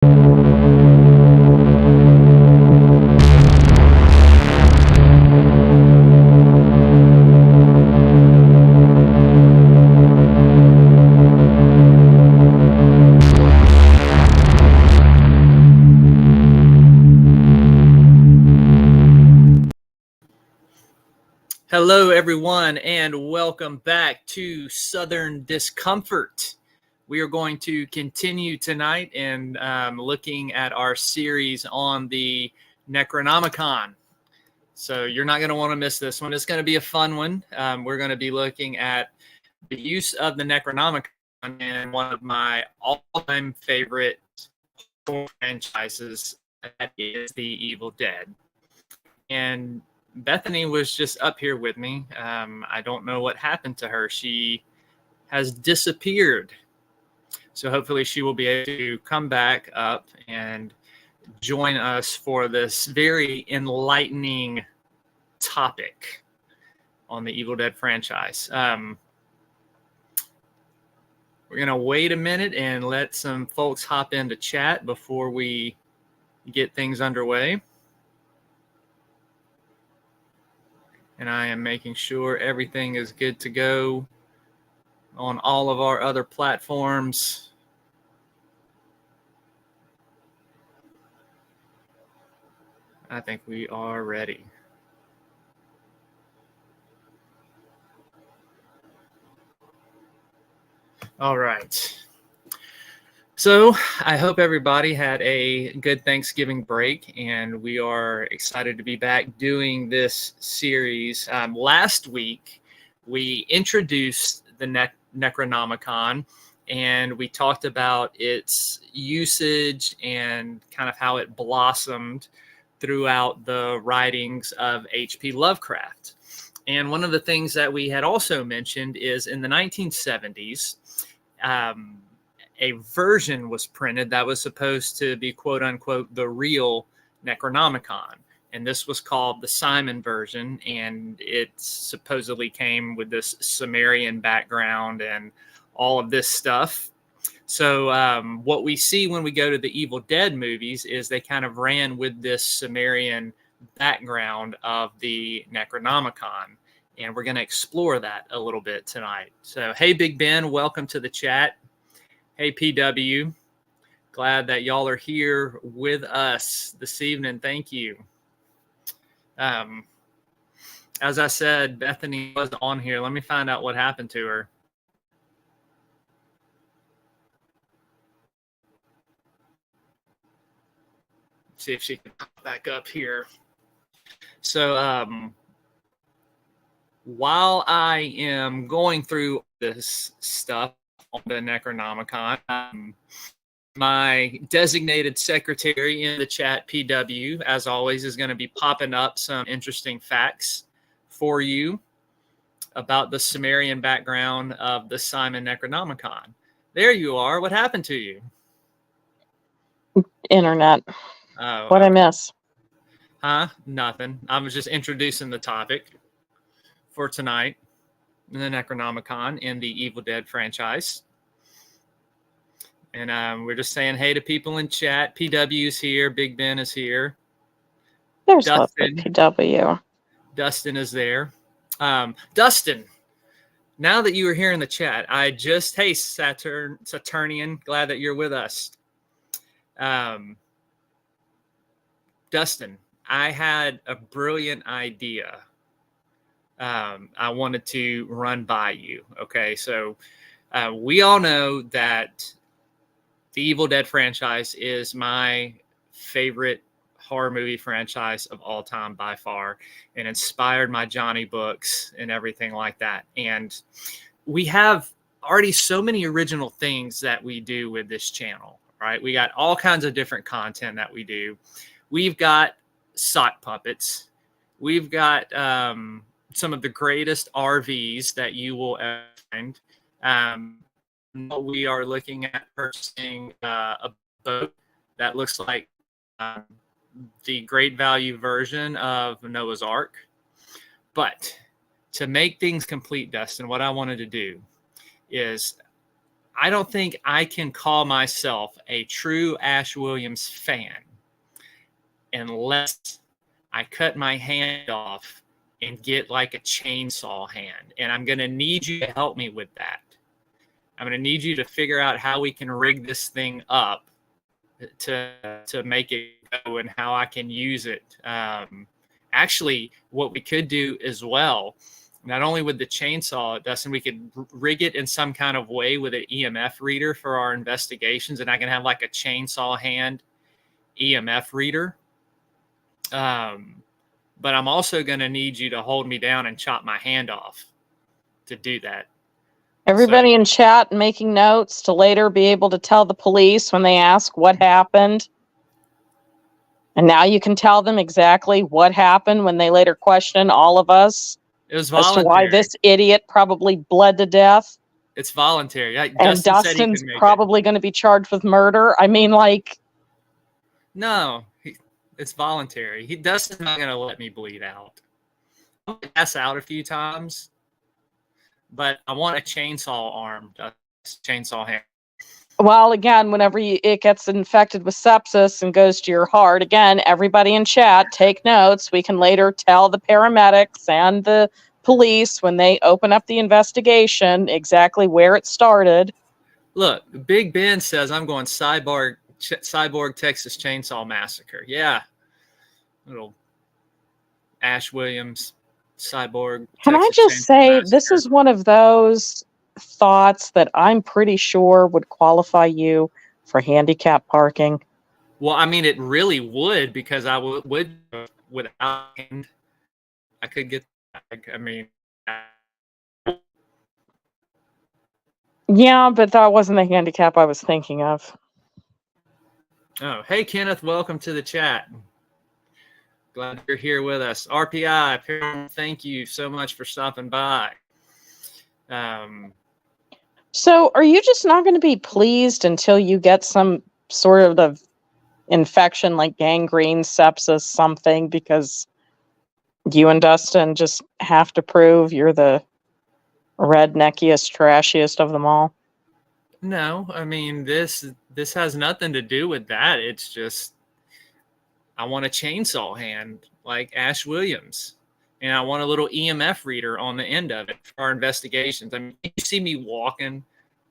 Hello, everyone, and welcome back to Southern Discomfort. We are going to continue tonight and looking at our series on the Necronomicon. So you're not going to want to miss this one. It's going to be a fun one. We're going to be looking at the use of the Necronomicon in one of my all-time favorite franchises, that is The Evil Dead. And Bethany was just up here with me. I don't know what happened to her. She has disappeared. So hopefully she will be able to come back up and join us for this very enlightening topic on the Evil Dead franchise. We're going to wait a minute and let some folks hop into chat before we get things underway. And I am making sure everything is good to go on all of our other platforms. I think we are ready. All right. So I hope everybody had a good Thanksgiving break, and we are excited to be back doing this series. Last week, we introduced the Necronomicon, and we talked about its usage and kind of how it blossomed throughout the writings of H.P. Lovecraft. And one of the things that we had also mentioned is in the 1970s, a version was printed that was supposed to be, quote unquote, the real Necronomicon. And this was called the Simon version. And it supposedly came with this Sumerian background and all of this stuff. So what we see when we go to the Evil Dead movies is they kind of ran with this Sumerian background of the Necronomicon. And we're going to explore that a little bit tonight. So, hey, Big Ben, welcome to the chat. Hey, PW, glad that y'all are here with us this evening. Thank you. As I said, Bethany was on here. Let me find out what happened to her. See if she can pop back up here. So while I am going through this stuff on the Necronomicon, my designated secretary in the chat, PW, as always, is going to be popping up some interesting facts for you about the Sumerian background of the Simon Necronomicon. There you are. What happened to you? Internet. Oh, What'd I miss? Huh? Nothing. I was just introducing the topic for tonight, the Necronomicon in the Evil Dead franchise. And we're just saying hey to people in chat. PW's here. Big Ben is here. There's Dustin. PW. Dustin is there. Dustin, now that you are here in the chat, hey, Saturnian, glad that you're with us. Dustin, I had a brilliant idea. I wanted to run by you. Okay, so we all know that the Evil Dead franchise is my favorite horror movie franchise of all time by far, and inspired my Johnny books and everything like that. And we have already so many original things that we do with this channel, right? We got all kinds of different content that we do. We've got sock puppets. We've got some of the greatest RVs that you will ever find. We are looking at purchasing a boat that looks like the great value version of Noah's Ark. But to make things complete, Dustin, what I wanted to do is I don't think I can call myself a true Ash Williams fan unless I cut my hand off and get like a chainsaw hand. And I'm going to need you to help me with that. I'm going to need you to figure out how we can rig this thing up to make it go and how I can use it. Actually, what we could do as well, not only with the chainsaw, Dustin, we could rig it in some kind of way with an EMF reader for our investigations, and I can have like a chainsaw hand EMF reader. But I'm also going to need you to hold me down and chop my hand off to do that. Everybody in chat making notes to later be able to tell the police when they ask what happened. And now you can tell them exactly what happened when they later question all of us. It was voluntary. As to why this idiot probably bled to death. It's voluntary. And Dustin's probably going to be charged with murder. I mean, like... No, it's voluntary. Dustin's not going to let me bleed out. I'll pass out a few times, but I want a chainsaw arm, chainsaw hand. Well, again, whenever it gets infected with sepsis and goes to your heart, again, everybody in chat, take notes. We can later tell the paramedics and the police when they open up the investigation exactly where it started. Look, Big Ben says I'm going Cyborg Texas Chainsaw Massacre. Yeah. Little Ash Williams, Cyborg. Can I just say, this is one of those thoughts that I'm pretty sure would qualify you for handicap parking. Well, I mean, it really would, because I would without hand, I could get. I mean, yeah, but that wasn't the handicap I was thinking of. Oh, hey Kenneth, welcome to the chat. Glad you're here with us. RPI, thank you so much for stopping by. So are you just not going to be pleased until you get some sort of infection like gangrene, sepsis, something, because you and Dustin just have to prove you're the redneckiest, trashiest of them all? No, I mean, this has nothing to do with that. It's just I want a chainsaw hand like Ash Williams. And I want a little EMF reader on the end of it for our investigations. I mean, you see me walking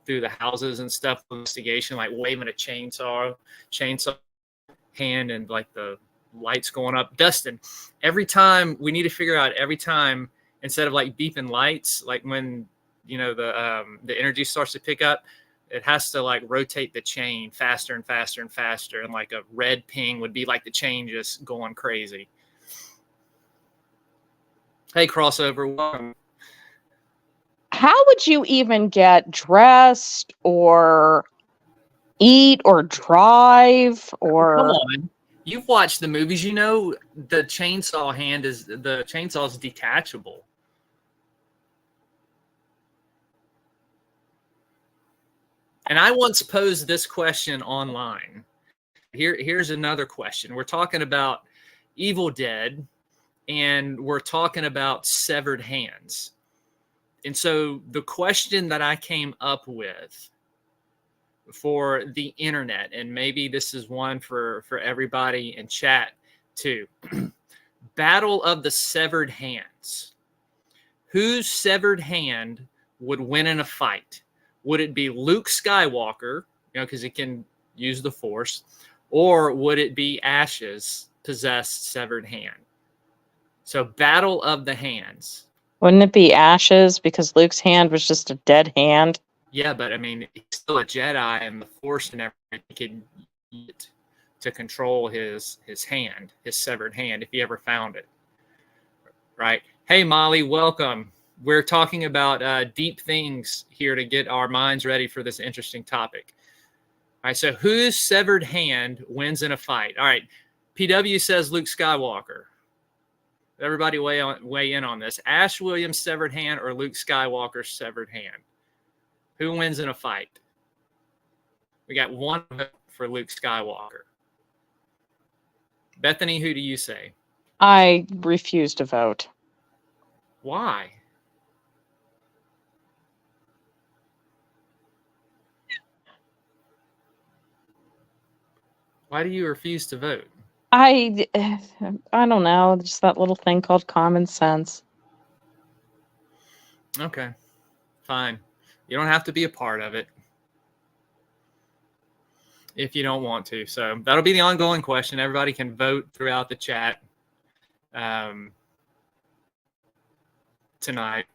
through the houses and stuff for investigation, like waving a chainsaw hand and like the lights going up. Dustin, every time we need to figure out instead of like beeping lights, like when, the energy starts to pick up, it has to like rotate the chain faster and faster and faster. And like a red ping would be like the chain just going crazy. Hey, crossover. Welcome. How would you even get dressed or eat or drive or... Come on. You've watched the movies. You know the chainsaw is detachable. And I once posed this question online. Here's another question. We're talking about Evil Dead, and we're talking about severed hands. And so the question that I came up with for the internet, and maybe this is one for everybody in chat too, Battle of the Severed Hands. Whose severed hand would win in a fight? Would it be Luke Skywalker, because he can use the Force, or would it be Ash's possessed severed hand? So Battle of the Hands. Wouldn't it be Ash's, because Luke's hand was just a dead hand? Yeah, but I mean, he's still a Jedi, and the Force and everything he could use it to control his hand, his severed hand, if he ever found it. Right? Hey, Molly, welcome. We're talking about deep things here to get our minds ready for this interesting topic. All right, so whose severed hand wins in a fight? All right, PW says Luke Skywalker. Everybody weigh in on this. Ash Williams' severed hand or Luke Skywalker's severed hand? Who wins in a fight? We got one vote for Luke Skywalker. Bethany, who do you say? I refuse to vote. Why? Why do you refuse to vote? I don't know. Just that little thing called common sense. Okay, fine. You don't have to be a part of it if you don't want to. So that'll be the ongoing question. Everybody can vote throughout the chat tonight.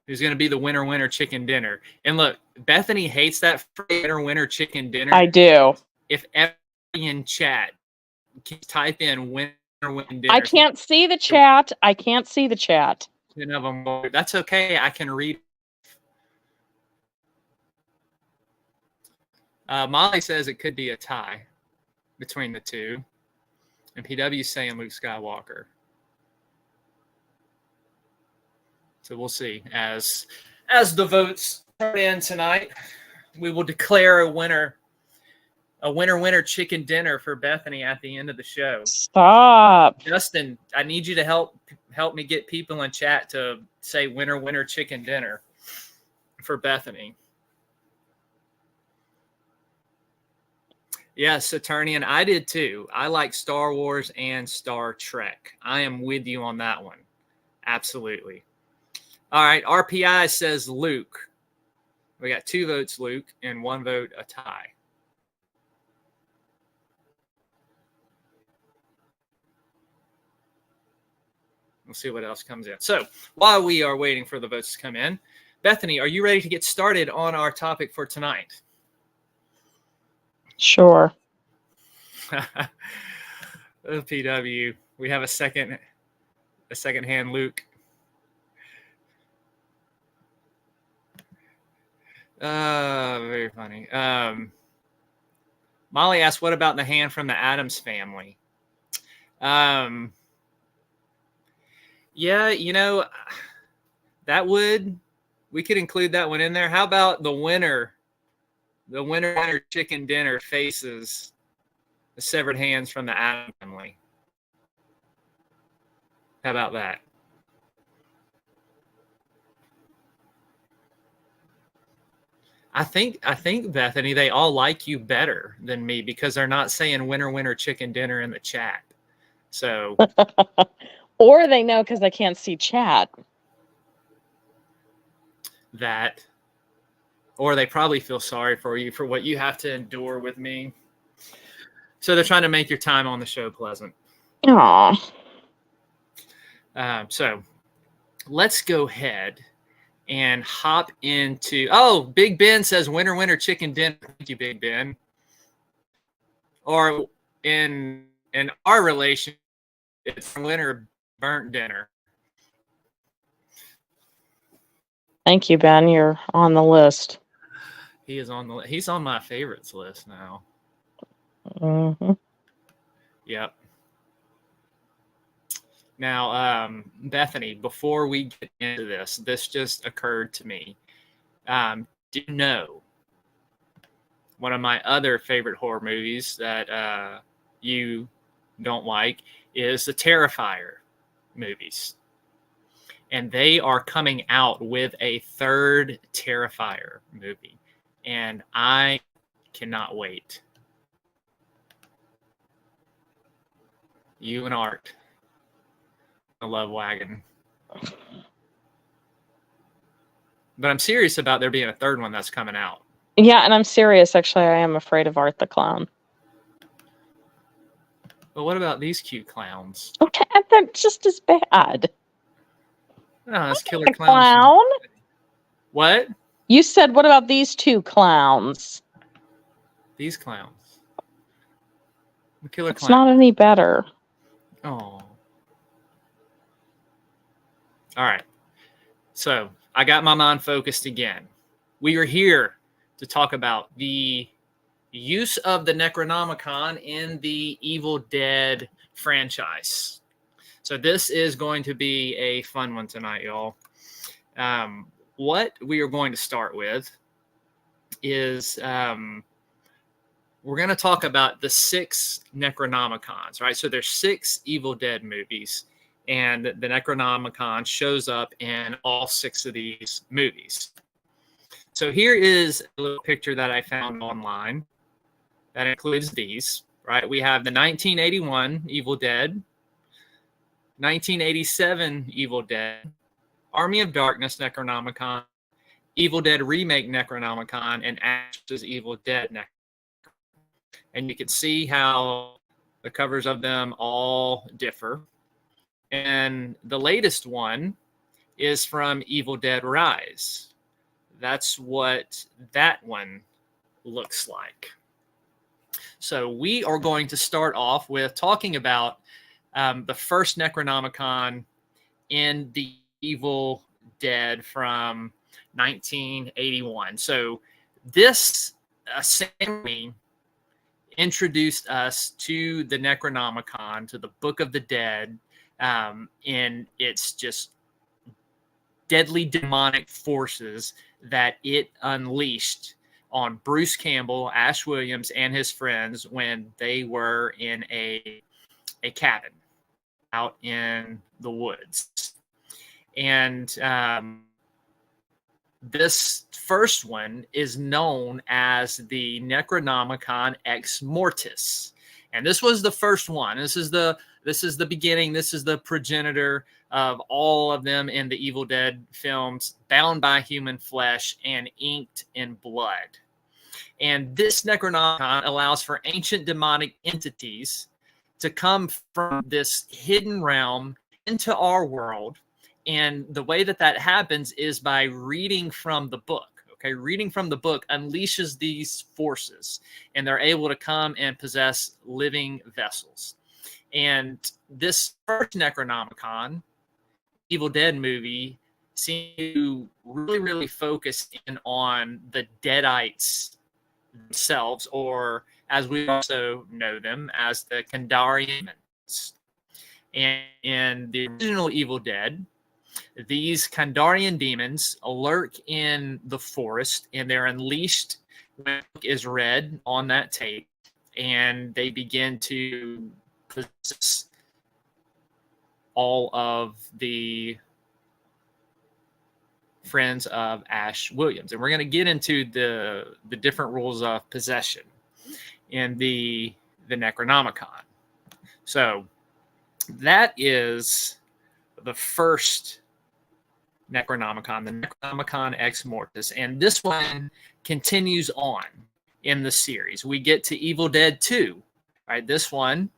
Who's going to be the winner chicken dinner? And look, Bethany hates that winner chicken dinner. I do. If everybody in chat can type in winner dinner. I can't see the chat. I can't see the chat. 10 of them. That's okay. I can read. Molly says it could be a tie between the two. And PW saying Luke Skywalker. So we'll see. As the votes turn in tonight, we will declare a winner chicken dinner for Bethany at the end of the show. Stop. Justin, I need you to help me get people in chat to say winner chicken dinner for Bethany. Yes, attorney, and I did too. I like Star Wars and Star Trek. I am with you on that one. Absolutely. All right, RPI says Luke. We got 2 votes, Luke, and 1 vote, a tie. We'll see what else comes in. So while we are waiting for the votes to come in, Bethany, are you ready to get started on our topic for tonight? Sure. PW, we have a second hand Luke. Very funny. Molly asked, what about the hand from the Addams family? Yeah, we could include that one in there. How about the winner chicken dinner faces the severed hands from the Addams family? How about that? I think Bethany, they all like you better than me because they're not saying winner chicken dinner in the chat. So or they know because I can't see chat. That, or they probably feel sorry for you for what you have to endure with me. So they're trying to make your time on the show pleasant. Aw. So let's go ahead and hop into. Big Ben says winner chicken dinner. Thank you, Big Ben. Or in our relation, it's winner burnt dinner. Thank you, Ben. You're on the list. He's on my favorites list now. Mm-hmm. Yep. Now, Bethany, before we get into this just occurred to me. Do you know one of my other favorite horror movies that you don't like is the Terrifier movies? And they are coming out with a 3rd Terrifier movie. And I cannot wait. You and Art. The Love Wagon. But I'm serious about there being a 3rd one that's coming out. Yeah, and I'm serious. Actually, I am afraid of Art the Clown. But what about these cute clowns? Okay, they're just as bad. No, that's Killer Clown. What? You said, what about these 2 clowns? These clowns. The Killer It's Clown. not any better. Oh. All right. So I got my mind focused again. We are here to talk about the use of the Necronomicon in the Evil Dead franchise. So this is going to be a fun one tonight, y'all. What we are going to start with is we're going to talk about the 6 Necronomicons, right? So there's 6 Evil Dead movies, and the Necronomicon shows up in all 6 of these movies. So here is a little picture that I found online. That includes these, right? We have the 1981 Evil Dead, 1987 Evil Dead, Army of Darkness Necronomicon, Evil Dead Remake Necronomicon, and Ash's Evil Dead Necronomicon. And you can see how the covers of them all differ. And the latest one is from Evil Dead Rise. That's what that one looks like. So we are going to start off with talking about the first Necronomicon in the Evil Dead from 1981. So this assembly introduced us to the Necronomicon, to the Book of the Dead, and its just deadly demonic forces that it unleashed on Bruce Campbell, Ash Williams, and his friends when they were in a cabin out in the woods. And this first one is known as the Necronomicon Ex Mortis. And this was the first one. This is the beginning. This is the progenitor of all of them in the Evil Dead films, bound by human flesh and inked in blood. And this Necronomicon allows for ancient demonic entities to come from this hidden realm into our world. And the way that that happens is by reading from the book. Okay, reading from the book unleashes these forces, and they're able to come and possess living vessels. And this first Necronomicon, Evil Dead movie, seemed to really focus in on the Deadites themselves, or as we also know them as the Kandarians. And in the original Evil Dead, these Kandarian demons lurk in the forest, and they're unleashed when the book is read on that tape, and they begin to possess all of the friends of Ash Williams. And we're going to get into the different rules of possession in the Necronomicon. So that is the first Necronomicon, the Necronomicon Ex Mortis. And this one continues on in the series. We get to Evil Dead 2. Right, this one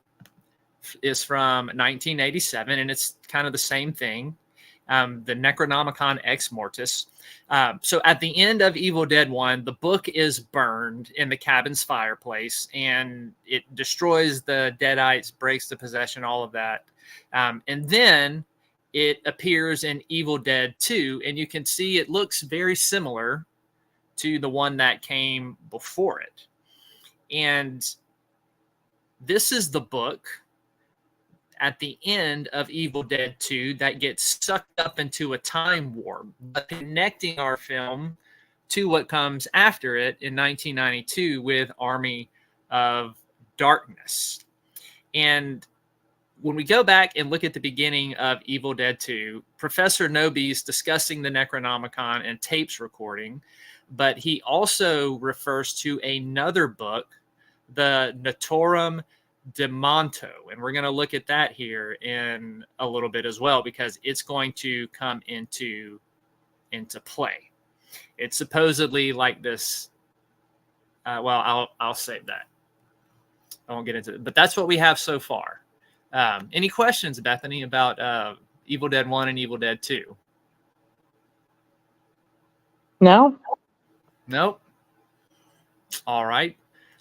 is from 1987, and it's kind of the same thing. The Necronomicon Ex Mortis. So at the end of Evil Dead 1, the book is burned in the cabin's fireplace, and it destroys the Deadites, breaks the possession, all of that. And then it appears in Evil Dead 2, and you can see it looks very similar to the one that came before it. And this is the book at the end of Evil Dead 2 that gets sucked up into a time warp, connecting our film to what comes after it in 1992 with Army of Darkness. And when we go back and look at the beginning of Evil Dead 2, Professor Noby's discussing the Necronomicon and tapes recording, but he also refers to another book, the Naturom Demonto, and we're going to look at that here in a little bit as well, because it's going to come into play. It's supposedly like this. Well, I'll save that. I won't get into it, but that's what we have so far. Any questions, Bethany, about Evil Dead 1 and Evil Dead 2? No. Nope. All right.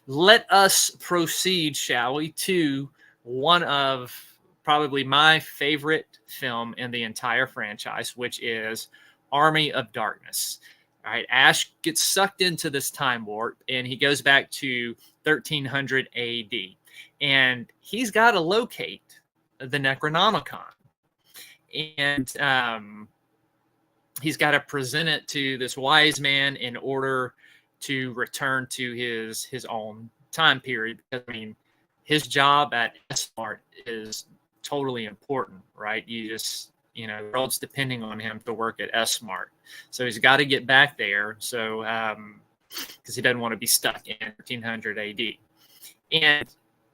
Let us proceed, shall we, to one of probably my favorite film in the entire franchise, which is Army of Darkness. All right, Ash gets sucked into this time warp, and he goes back to 1300 AD. And he's got to locate the Necronomicon. And he's got to present it to this wise man in order to return to his own time period. Because, I mean, his job at S-Mart is totally important, right? You just, you know, the world's depending on him to work at S-Mart. So he's got to get back there. So, because he doesn't want to be stuck in 1300 AD. And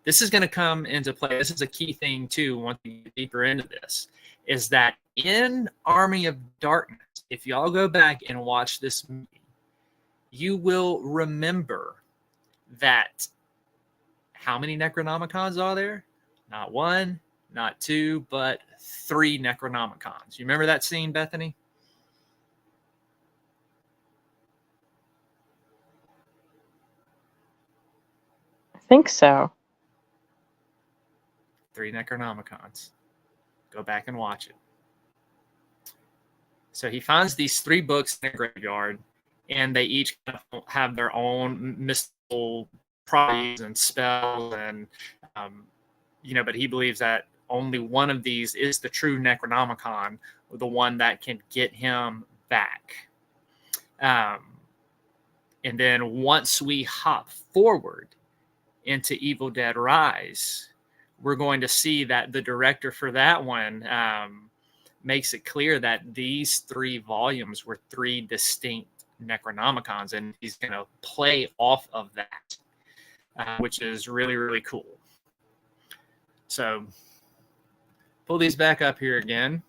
this is going to come into play. This is a key thing, too, once we get deeper into this, is that in Army of Darkness, if y'all go back and watch this movie, you will remember that how many Necronomicons are there? Not one, not two, but 3 Necronomicons. You remember that scene, Bethany? I think so. 3 Necronomicons. Go back and watch it. So he finds these 3 books in the graveyard, and they each have their own mystical properties and spells, and but he believes that only one of these is the true Necronomicon, the one that can get him back. And then once we hop forward into Evil Dead Rise, we're going to see that the director for that one makes it clear that these 3 volumes were 3 distinct Necronomicons, and he's going to play off of that, which is really, really cool. So pull these back up here again.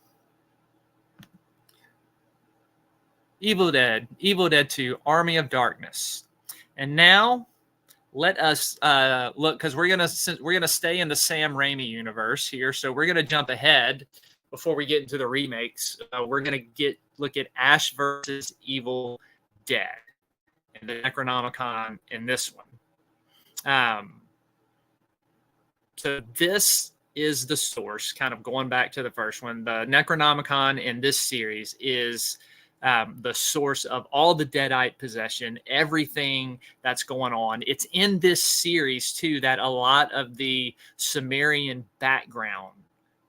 Evil Dead 2, Army of Darkness. And now let us look, because we're gonna stay in the Sam Raimi universe here. So we're gonna jump ahead before we get into the remakes. We're gonna look at Ash versus Evil Dead and the Necronomicon in this one. So this is the source, kind of going back to the first one. The Necronomicon in this series is the source of all the Deadite possession, everything that's going on. It's in this series, too, that a lot of the Sumerian background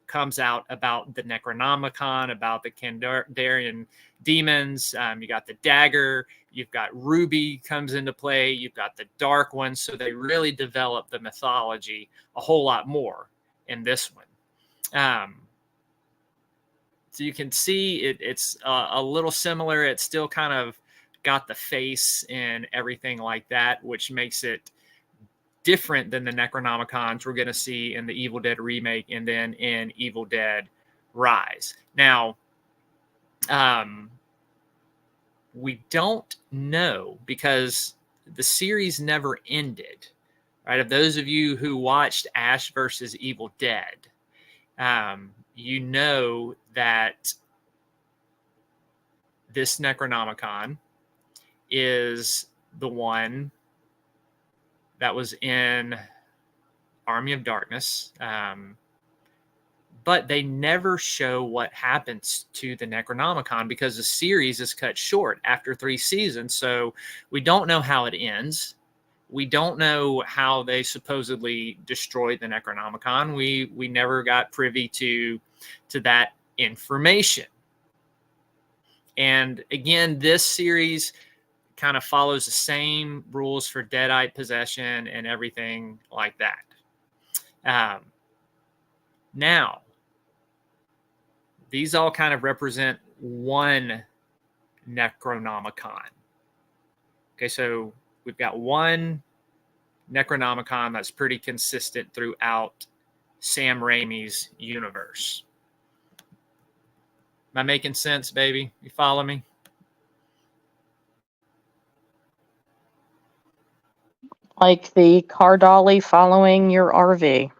comes out about the Necronomicon, about the Kandarian demons. You got the dagger. You've got Ruby comes into play. You've got the Dark One. So they really develop the mythology a whole lot more in this one. So you can see it's a little similar. It's still kind of got the face and everything like that, which makes it different than the Necronomicons we're going to see in the Evil Dead remake and then in Evil Dead Rise. Now, we don't know because the series never ended, right? Of those of you who watched Ash versus Evil Dead, you know that this Necronomicon is the one that was in Army of Darkness, but they never show what happens to the Necronomicon because the series is cut short after 3 seasons, so we don't know how it ends. We don't know how they supposedly destroyed the Necronomicon. We never got privy to that information. And again, this series kind of follows the same rules for Deadite possession and everything like that. Now, these all kind of represent one Necronomicon. Okay, so we've got one Necronomicon that's pretty consistent throughout Sam Raimi's universe. Am I making sense, baby? You follow me? Like the car dolly following your RV.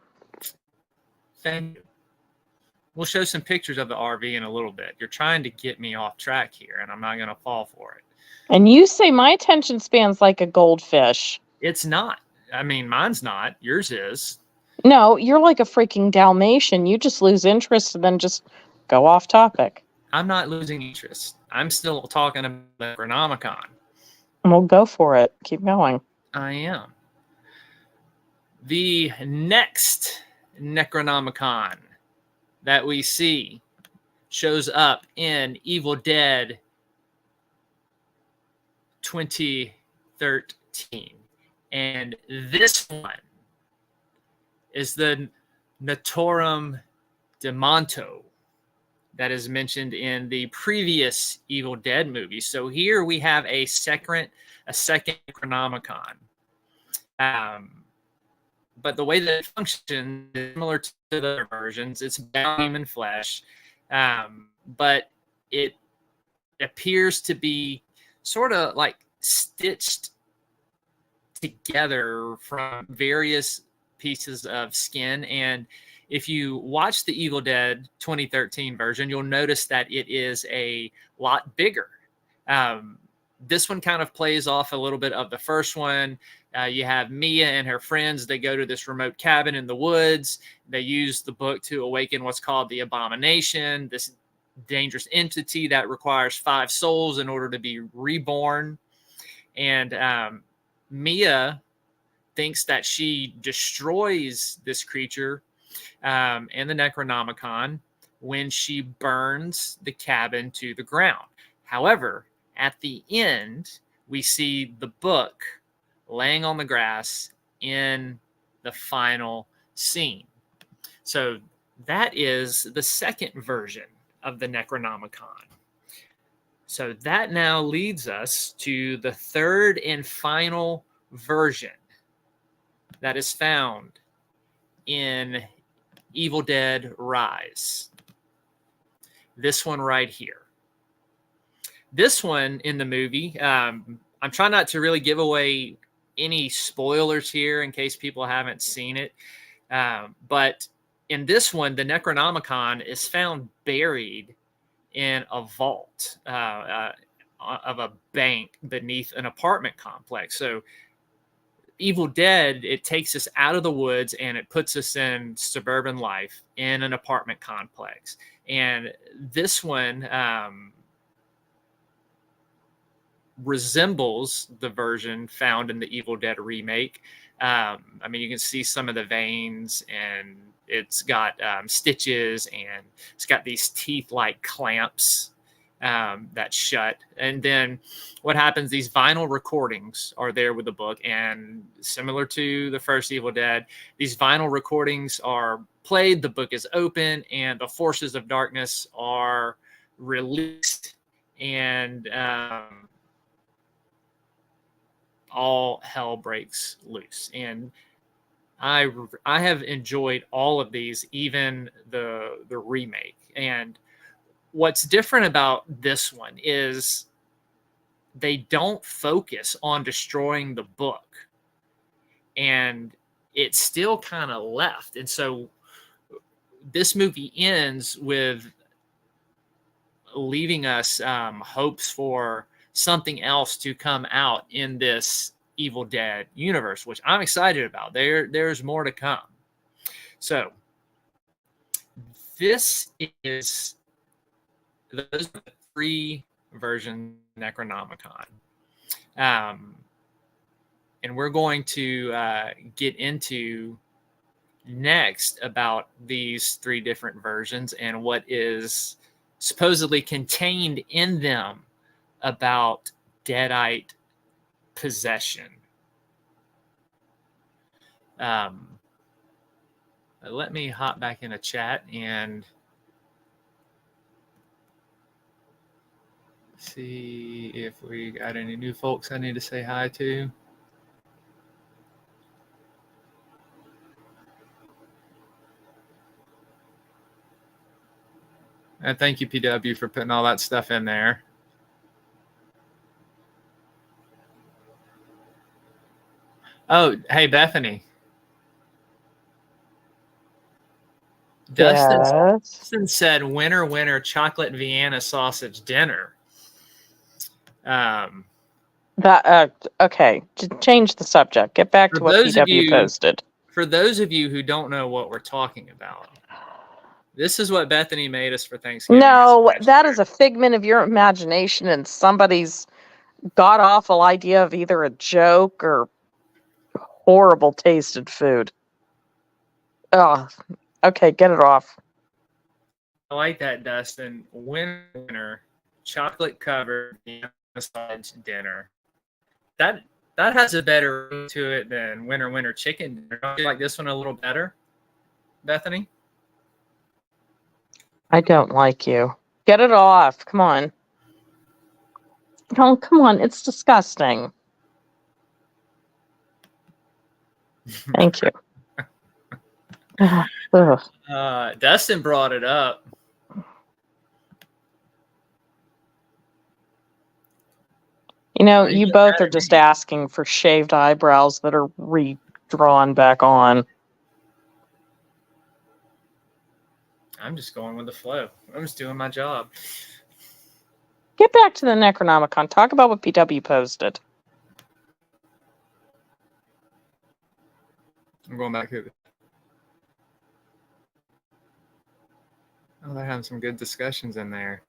Thank you. We'll show some pictures of the RV in a little bit. You're trying to get me off track here, and I'm not going to fall for it. And you say my attention span's like a goldfish. It's not. I mean, mine's not. Yours is. No, you're like a freaking Dalmatian. You just lose interest and then just go off topic. I'm not losing interest. I'm still talking about the Necronomicon. Well, go for it. Keep going. I am. The next Necronomicon that we see shows up in Evil Dead 2013. And this one is the Naturom Demonto that is mentioned in the previous Evil Dead movie. So here we have a second Necronomicon. but the way that it functions is similar to the other versions. It's bound human flesh, but it appears to be sort of like stitched together from various pieces of skin. And if you watch the Evil Dead 2013 version, you'll notice that it is a lot bigger. This one kind of plays off a little bit of the first one. You have Mia and her friends. They go to this remote cabin in the woods. They use the book to awaken what's called the Abomination, this dangerous entity that requires 5 souls in order to be reborn. And Mia thinks that she destroys this creature and the Necronomicon when she burns the cabin to the ground. However, at the end, we see the book laying on the grass in the final scene. So that is the second version of the Necronomicon. So that now leads us to the third and final version that is found in Evil Dead Rise. This one right here. This one in the movie, I'm trying not to really give away any spoilers here in case people haven't seen it. But in this one, the Necronomicon is found buried in a vault of a bank beneath an apartment complex. So Evil Dead, it takes us out of the woods and it puts us in suburban life in an apartment complex. And this one resembles the version found in the Evil Dead remake. I mean, you can see some of the veins, and it's got stitches, and it's got these teeth-like clamps that shut. And then what happens, these vinyl recordings are there with the book, and similar to the first Evil Dead, these vinyl recordings are played, the book is open, and the forces of darkness are released, and all hell breaks loose. And I have enjoyed all of these, even the remake. And what's different about this one is they don't focus on destroying the book, and it's still kind of left. And so this movie ends with leaving us hopes for something else to come out in this Evil Dead universe, which I'm excited about. There's more to come. So this is those are the 3 versions of Necronomicon. And we're going to get into next about these 3 different versions and what is supposedly contained in them about Deadite possession. Let me hop back in a chat and see if we got any new folks I need to say hi to. And thank you, PW, for putting all that stuff in there. Oh, hey, Bethany. Dustin said, winner, winner, chocolate Vienna sausage dinner. Okay, change the subject. Get back to what PW posted. For those of you who don't know what we're talking about, this is what Bethany made us for Thanksgiving. No, that is a figment of your imagination and somebody's god-awful idea of either a joke or horrible tasted food. Oh, okay, get it off. I like that, Dustin. Winner, chocolate covered sausage dinner. That has a better ring to it than winner, winner, chicken dinner. Don't you like this one a little better, Bethany? I don't like you. Get it off. Come on. Oh, come on. It's disgusting. Thank you. Ugh. Dustin brought it up. You know, Why you you get both mad are at just me? asking for shaved eyebrows that are redrawn back on. I'm just going with the flow. I'm just doing my job. Get back to the Necronomicon. Talk about what PW posted. I'm going back to. Oh, they're having some good discussions in there.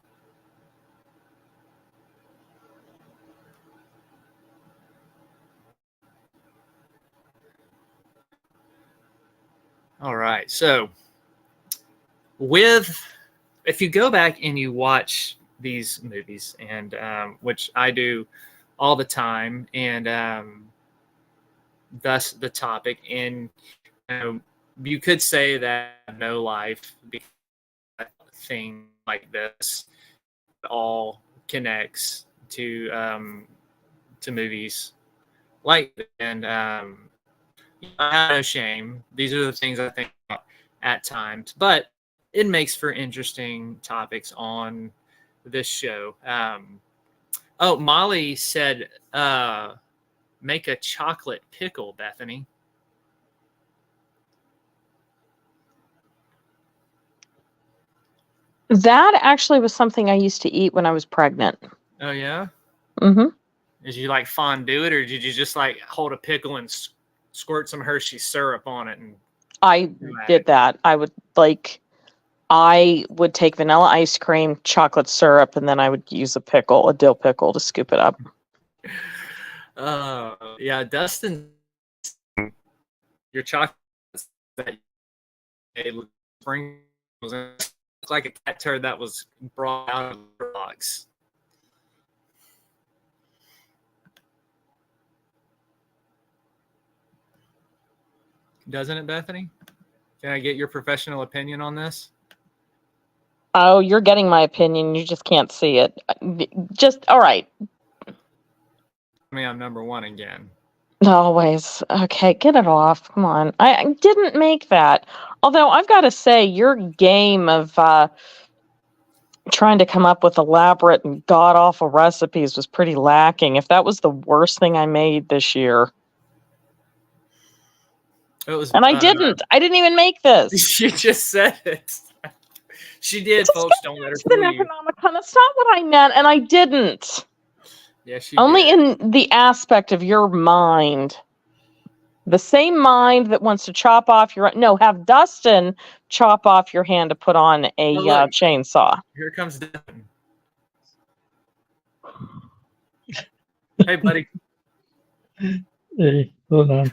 All right. So, if you go back and you watch these movies, and which I do all the time, and thus the topic, and you could say that no life thing like this all connects to movies like, and I have no shame. These are the things I think about at times, but it makes for interesting topics on this show. Oh, Molly said, make a chocolate pickle, Bethany. That actually was something I used to eat when I was pregnant. Oh, yeah? Mm-hmm. Did you like fondue it, or did you just like hold a pickle and squirt some Hershey syrup on it? And I did that. I would take vanilla ice cream, chocolate syrup, and then I would use a dill pickle to scoop it up. Yeah, Dustin, your chocolate that spring was like a cat turd that was brought out of the box. Doesn't it, Bethany? Can I get your professional opinion on this? Oh, you're getting my opinion. You just can't see it. Just all right. I mean, I'm number one again. Always. Okay, get it off. Come on. I didn't make that. Although I've got to say, your game of trying to come up with elaborate and god awful recipes was pretty lacking. If that was the worst thing I made this year. It was, And I didn't even make this. She just said it. She did, folks. Don't let her The fool you. Necronomicon. That's not what I meant, and I didn't. Yeah, she Only did. in the aspect of your mind. The same mind that wants to chop off your have Dustin chop off your hand to put on a look. chainsaw. Here comes Dustin. Hey, buddy. Hey, hold on.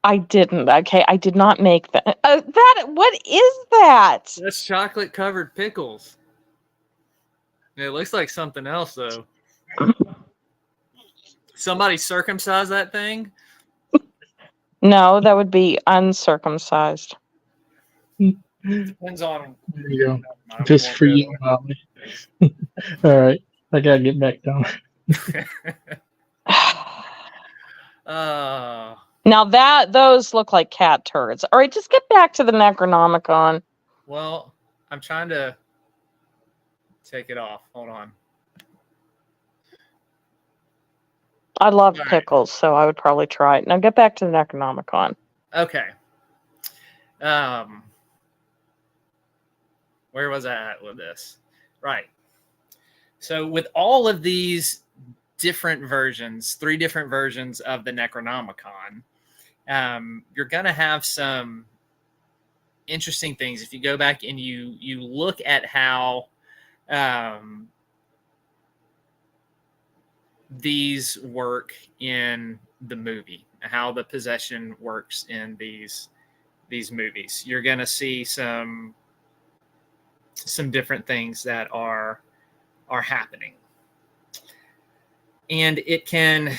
I didn't. Okay, I did not make that. What is that? That's chocolate covered pickles. It looks like something else, though. Somebody circumcised that thing? No, that would be uncircumcised. Depends on. There you go. Just for you, Molly. All right, I gotta get back down. Now those look like cat turds. All right, just get back to the Necronomicon. Well, I'm trying to take it off. Hold on. I love pickles, so I would probably try it. Now get back to the Necronomicon. Okay. Where was I at with this? Right. So with all of these different versions, 3 different versions of the Necronomicon, you're going to have some interesting things. If you go back and you look at how these work in the movie, how the possession works in these movies, you're going to see some different things that are happening, and it can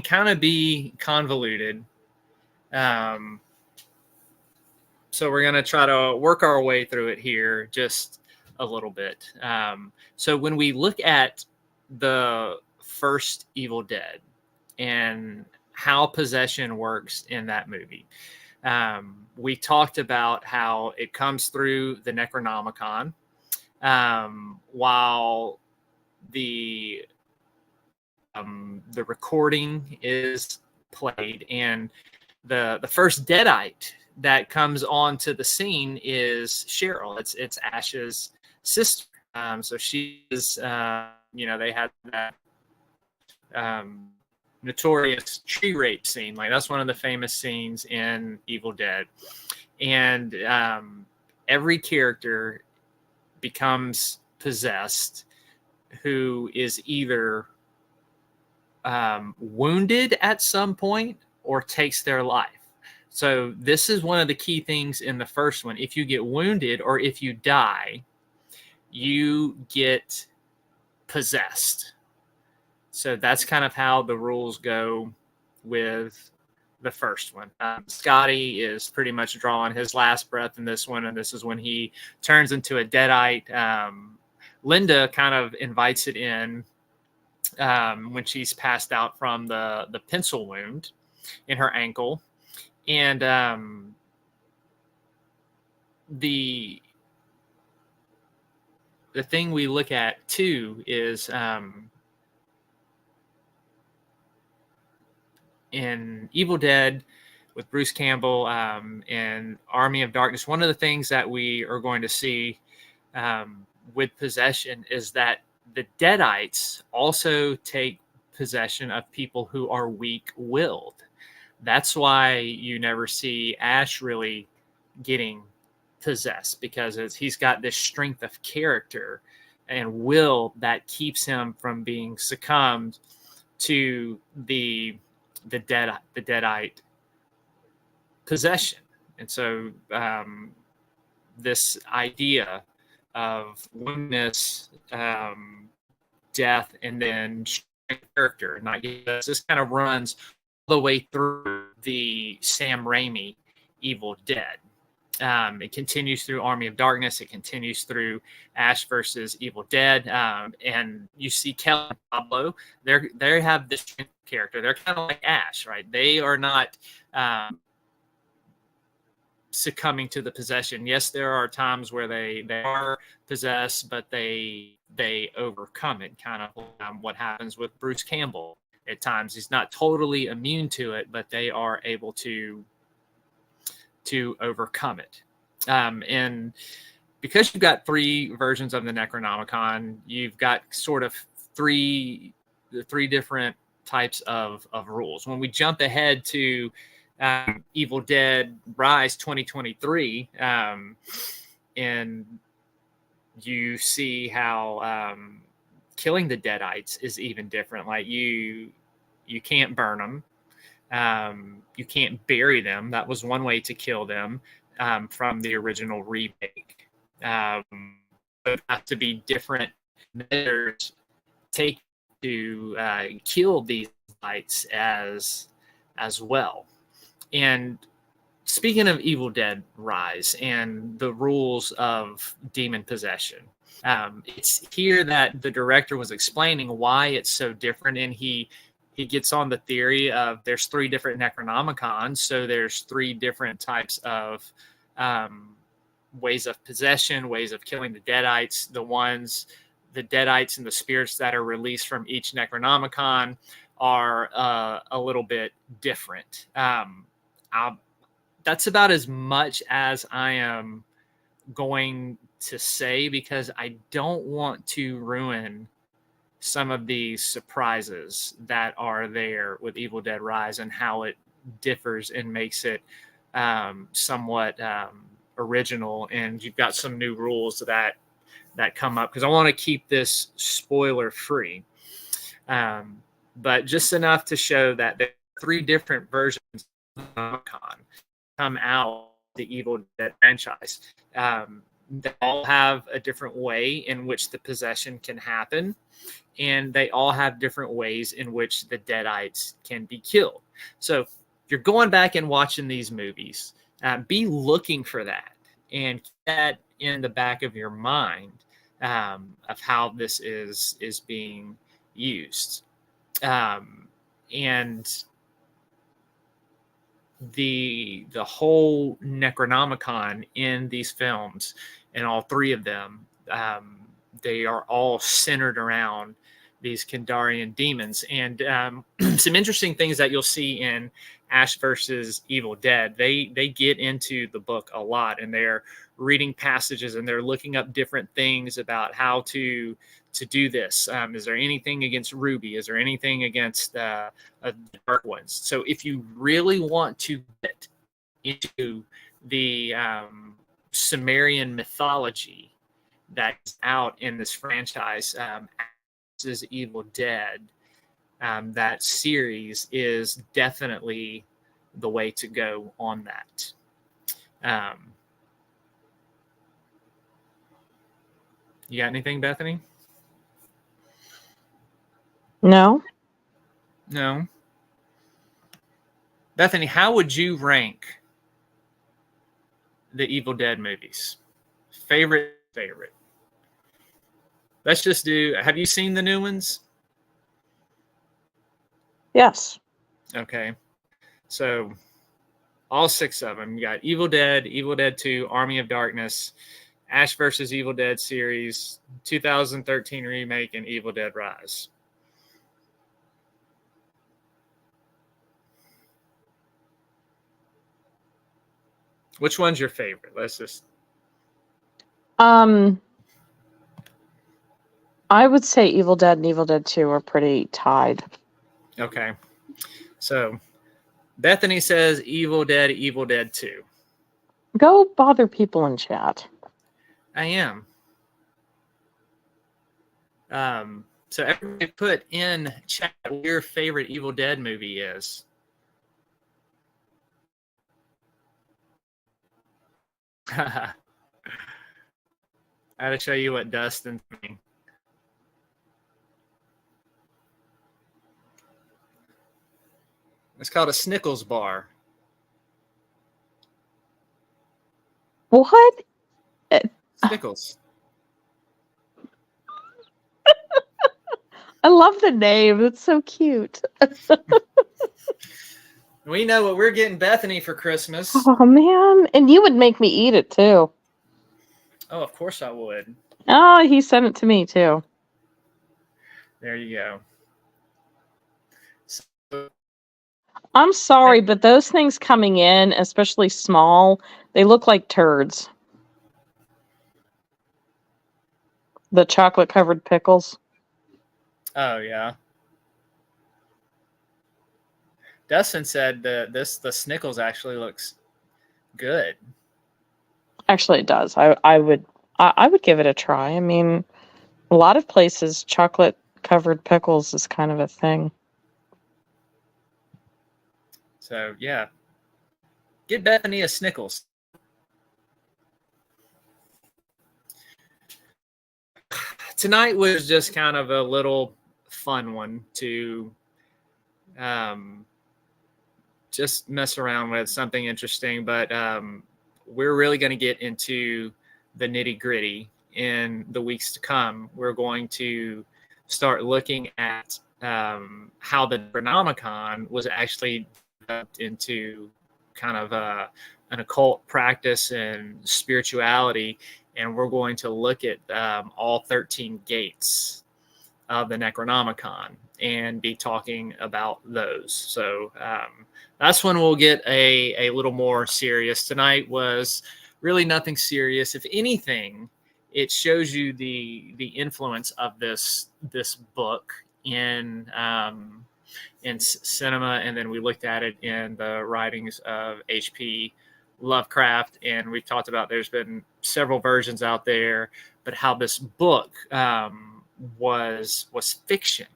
kind of be convoluted. So we're going to try to work our way through it here just a little bit. So when we look at the first Evil Dead and how possession works in that movie, we talked about how it comes through the Necronomicon, while the recording is played, and the first Deadite that comes onto the scene is Cheryl. It's Ash's sister. So she is, they had that notorious tree rape scene. Like, that's one of the famous scenes in Evil Dead. And every character becomes possessed who is either wounded at some point or takes their life. So this is one of the key things in the first one. If you get wounded or if you die, you get possessed. So that's kind of how the rules go with the first one. Scotty is pretty much drawing his last breath in this one, and this is when he turns into a Deadite. Linda kind of invites it in when she's passed out from the pencil wound in her ankle. And the thing we look at too is in Evil Dead with Bruce Campbell and Army of Darkness, one of the things that we are going to see with possession is that the Deadites also take possession of people who are weak-willed. That's why you never see Ash really getting possessed, because he's got this strength of character and will that keeps him from being succumbed to the Deadite possession. And so this idea of woundedness, death, and then character, not this kind of runs all the way through the Sam Raimi Evil Dead. It continues through Army of Darkness. It continues through Ash versus Evil Dead. And you see Kelly and Pablo. They have this character. They're kind of like Ash, right? They are not succumbing to the possession. Yes, there are times where they are possessed, but they overcome it. Kind of what happens with Bruce Campbell. At times, he's not totally immune to it, but they are able to overcome it. And because you've got three versions of the Necronomicon, you've got sort of the three different types of rules. When we jump ahead to Evil Dead Rise 2023, and you see how killing the Deadites is even different. Like, you can't burn them. You can't bury them. That was one way to kill them from the original remake. It has to be different measures taken to kill these lights as well. And speaking of Evil Dead Rise and the rules of demon possession, it's here that the director was explaining why it's so different, and he gets on the theory of there's three different Necronomicons, so there's three different types of ways of possession, ways of killing the Deadites. The Deadites and the spirits that are released from each Necronomicon are a little bit different. That's about as much as I am going to say, because I don't want to ruin some of these surprises that are there with Evil Dead Rise and how it differs and makes it somewhat original. And you've got some new rules that come up, because I want to keep this spoiler free. But just enough to show that there are three different versions of Necronomicon come out the Evil Dead franchise. They all have a different way in which the possession can happen, and they all have different ways in which the Deadites can be killed. So if you're going back and watching these movies, be looking for that and keep that in the back of your mind of how this is being used. And the whole Necronomicon in these films, and all three of them, they are all centered around these Kandarian demons. And some interesting things that you'll see in Ash versus Evil Dead, they get into the book a lot, and they're reading passages and they're looking up different things about how to do this. Is there anything against Ruby? Is there anything against the Dark Ones? So if you really want to get into the Sumerian mythology that's out in this franchise, is Evil Dead, that series is definitely the way to go on that. You got anything, Bethany? No. Bethany, how would you rank the Evil Dead movies? Favorite. Let's just do, have you seen the new ones? Yes. Okay. So all 6 of them. You got Evil Dead, Evil Dead 2, Army of Darkness, Ash versus Evil Dead series, 2013 remake, and Evil Dead Rise. Which one's your favorite? Let's just. I would say Evil Dead and Evil Dead 2 are pretty tied. Okay. So Bethany says Evil Dead 2. Go bother people in chat. I am. So everybody put in chat what your favorite Evil Dead movie is. I had to show you what Dustin's doing. It's called a Snickles bar. What? Snickles. I love the name. It's so cute. We know what we're getting Bethany for Christmas. Oh, man. And you would make me eat it, too. Oh, of course I would. Oh, he sent it to me, too. There you go. So, I'm sorry, but those things coming in, especially small, they look like turds. The chocolate-covered pickles. oh, yeah. Dustin said the Snickles actually looks good. Actually, it does. I would give it a try. I mean, a lot of places, chocolate-covered pickles is kind of a thing. So, yeah. Get Bethany a Snickles. Tonight was just kind of a little fun one to just mess around with, something interesting. But we're really going to get into the nitty-gritty in the weeks to come. We're going to start looking at how the Necronomicon was actually developed into kind of an occult practice and spirituality, and we're going to look at all 13 gates of the Necronomicon and be talking about those. So that's when we'll get a little more serious. Tonight was really nothing serious. If anything, it shows you the influence of this book in cinema, and then we looked at it in the writings of H.P. Lovecraft, and we've talked about there's been several versions out there, but how this book was fiction.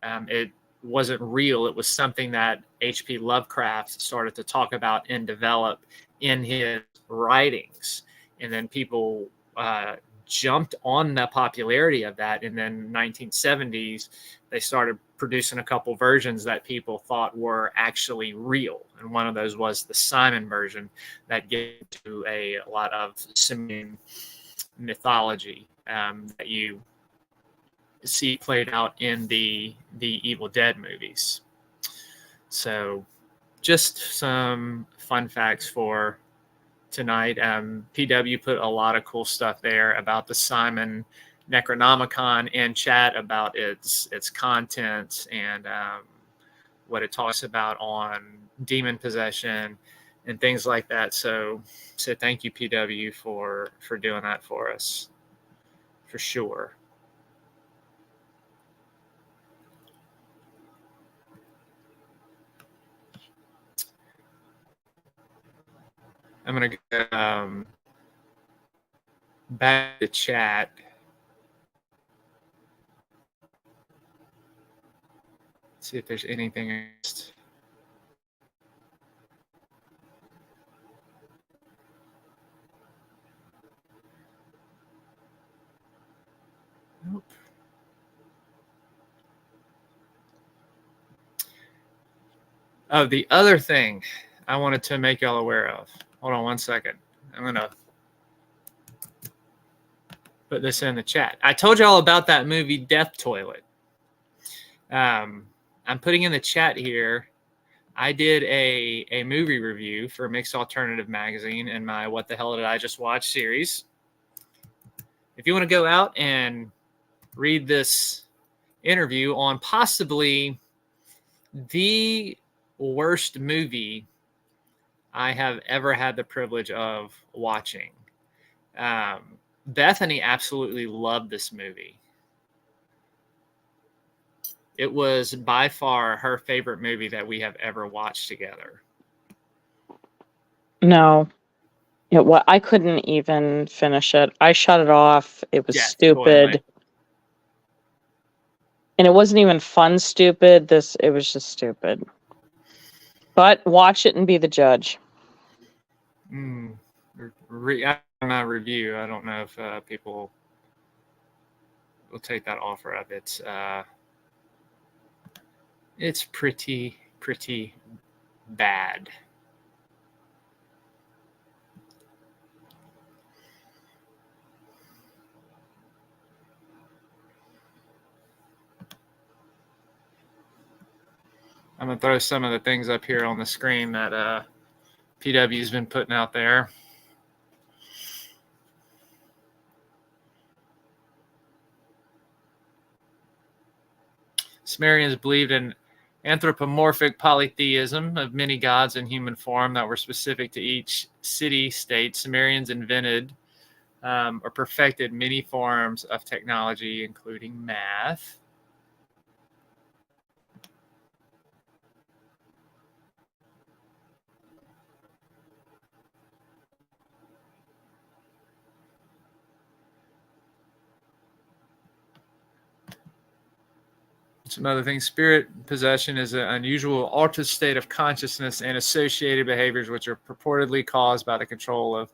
It wasn't real. It was something that H.P. Lovecraft started to talk about and develop in his writings, and then people jumped on the popularity of that. And then 1970s, they started producing a couple versions that people thought were actually real. And one of those was the Simon version that gave to a lot of simian mythology that you see played out in the Evil Dead movies. So just some fun facts for tonight. PW put a lot of cool stuff there about the Simon Necronomicon in chat, about its content and what it talks about on demon possession and things like that. So thank you, PW, for doing that for us, for sure. I'm going to go back to chat. See if there's anything else. Nope. Oh, the other thing I wanted to make y'all aware of. Hold on one second. I'm going to put this in the chat. I told y'all about that movie Death Toilet. I'm putting in the chat here. I did a movie review for Mixed Alternative Magazine in my What the Hell Did I Just Watch series. If you want to go out and read this interview on possibly the worst movie I have ever had the privilege of watching. Bethany absolutely loved this movie. It was by far her favorite movie that we have ever watched together. No. I couldn't even finish it. I shut it off. It was stupid. Toilet. And it wasn't even fun stupid. It was just stupid. But watch it and be the judge. My review. I don't know if people will take that offer of it. It's pretty bad. I'm going to throw some of the things up here on the screen that PW's been putting out there. Sumerians believed in anthropomorphic polytheism of many gods in human form that were specific to each city-state. Sumerians invented or perfected many forms of technology, including math. Some other things. Spirit possession is an unusual altered state of consciousness and associated behaviors which are purportedly caused by the control of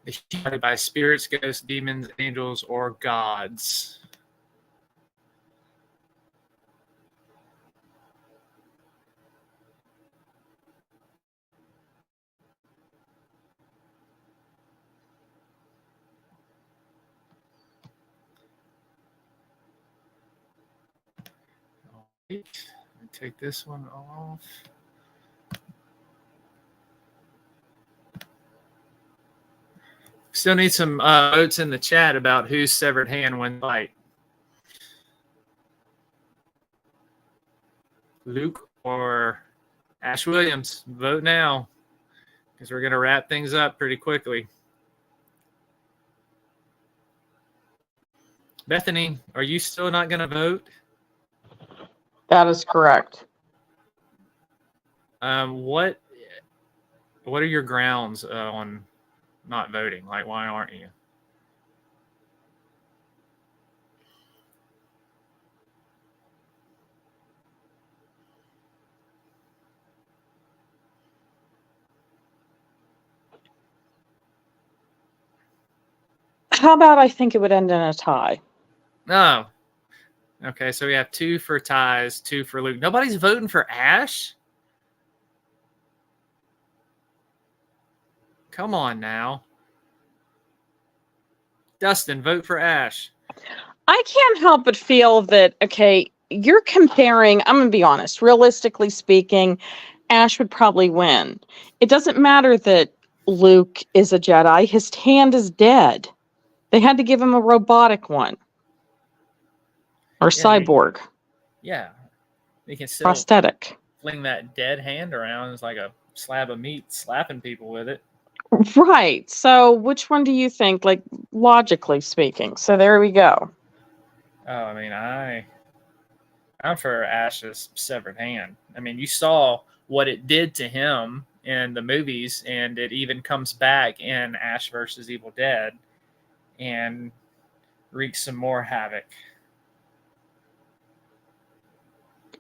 the human by spirits, ghosts, demons, angels, or gods. Let me take this one off. Still need some votes in the chat about whose severed hand wins the fight. Luke or Ash Williams. Vote now, because we're going to wrap things up pretty quickly. Bethany, are you still not going to vote? That is correct. What are your grounds on not voting? Like, why aren't you? How about I think it would end in a tie? Oh, okay. So we have 2 for ties, 2 for Luke. Nobody's voting for Ash? Come on now. Dustin, vote for Ash. I can't help but feel that, okay, you're comparing, I'm going to be honest, realistically speaking, Ash would probably win. It doesn't matter that Luke is a Jedi, his hand is dead. They had to give him a robotic one. Or cyborg. Yeah. They can still prosthetic. Fling that dead hand around. It's like a slab of meat, slapping people with it. Right. So which one do you think, like, logically speaking? So there we go. Oh, I mean, I'm for Ash's severed hand. I mean, you saw what it did to him in the movies, and it even comes back in Ash versus Evil Dead and wreaks some more havoc.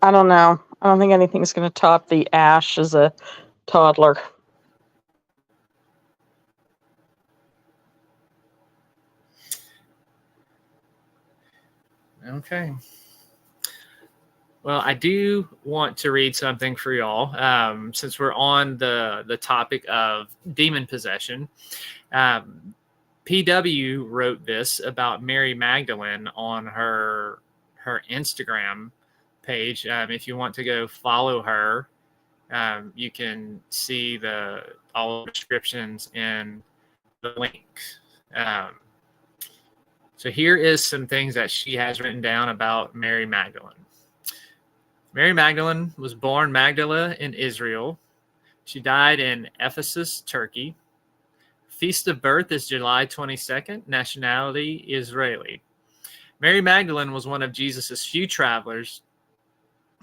I don't know. I don't think anything's going to top the Ash as a toddler. Okay. Well, I do want to read something for y'all, since we're on the topic of demon possession. PW wrote this about Mary Magdalene on her Instagram page. If you want to go follow her, you can see all the descriptions in the link. So here is some things that she has written down about Mary Magdalene. Mary Magdalene was born Magdala in Israel. She died in Ephesus, Turkey. Feast of birth is July 22nd. Nationality, Israeli. Mary Magdalene was one of Jesus' few travelers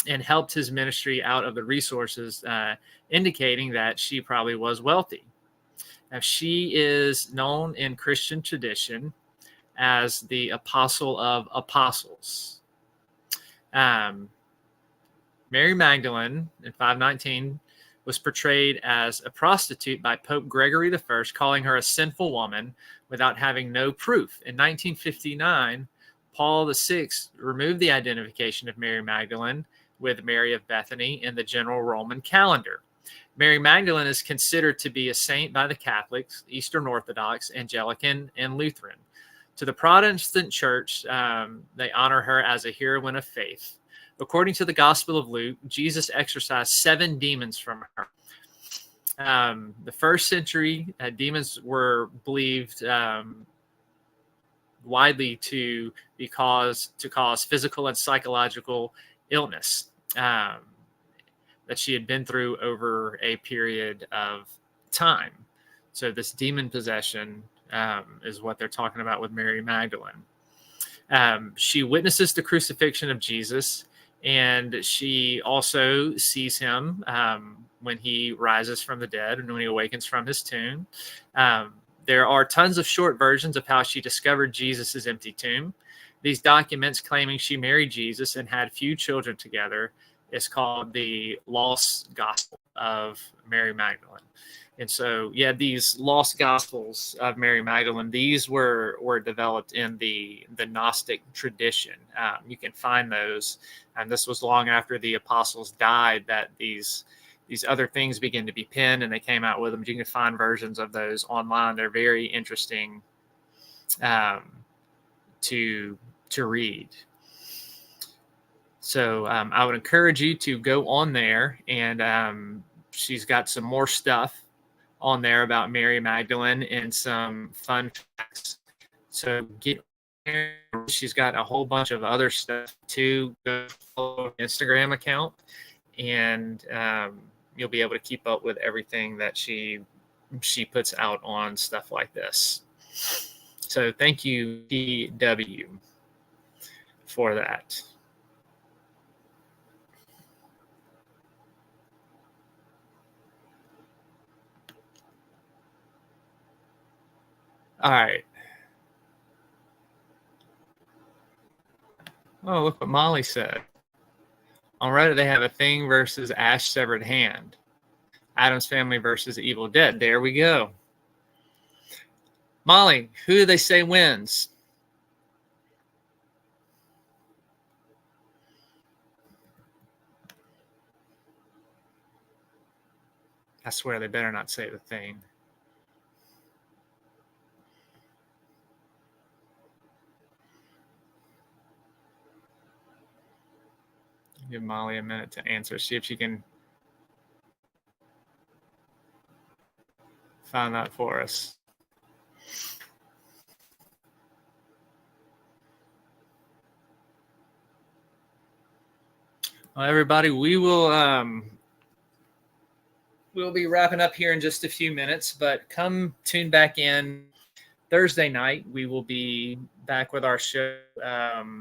and helped his ministry out of the resources, indicating that she probably was wealthy. Now, she is known in Christian tradition as the Apostle of Apostles. Mary Magdalene in 519 was portrayed as a prostitute by Pope Gregory I, calling her a sinful woman without having no proof. In 1959, Paul VI removed the identification of Mary Magdalene with Mary of Bethany in the general Roman calendar. Mary Magdalene is considered to be a saint by the Catholics, Eastern Orthodox, Anglican, and Lutheran. To the Protestant Church, they honor her as a heroine of faith. According to the Gospel of Luke, Jesus exorcised 7 demons from her. The first century, demons were believed widely to cause physical and psychological illness that she had been through over a period of time. So this demon possession is what they're talking about with Mary Magdalene. She witnesses the crucifixion of Jesus, and she also sees him when he rises from the dead and when he awakens from his tomb. There are tons of short versions of how she discovered Jesus' empty tomb. These documents claiming she married Jesus and had few children together is called the Lost Gospel of Mary Magdalene. And so, yeah, these lost gospels of Mary Magdalene, these were developed in the Gnostic tradition. You can find those, and this was long after the apostles died that these other things began to be penned, and they came out with them. You can find versions of those online. They're very interesting to read. So I would encourage you to go on there, and she's got some more stuff on there about Mary Magdalene and some fun facts. So get there. She's got a whole bunch of other stuff too. Go follow her Instagram account, and you'll be able to keep up with everything that she puts out on stuff like this. So thank you, PW, for that. All right. Oh, look what Molly said. On Reddit, they have a Thing versus Ash severed hand. Addams Family versus Evil Dead. There we go. Molly, who do they say wins? I swear they better not say the thing. Give Molly a minute to answer. See if she can find that for us. Well, everybody, we'll be wrapping up here in just a few minutes, but come tune back in Thursday night. We will be back with our show,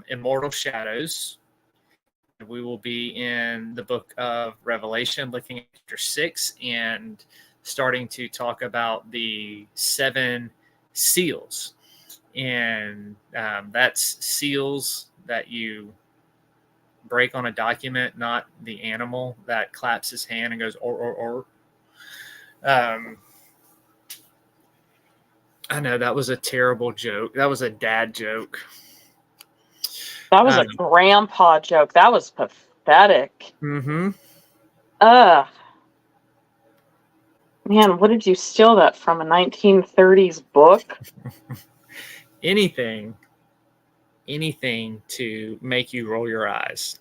Immortal Shadows. We will be in the book of Revelation, looking at chapter 6 and starting to talk about the 7 seals. And that's seals that you break on a document, not the animal that claps his hand and goes, or. I know that was a terrible joke. That was a dad joke. That was a grandpa joke. That was pathetic. Mm-hmm. Ugh. Man, what did you steal that from? A 1930s book? Anything to make you roll your eyes.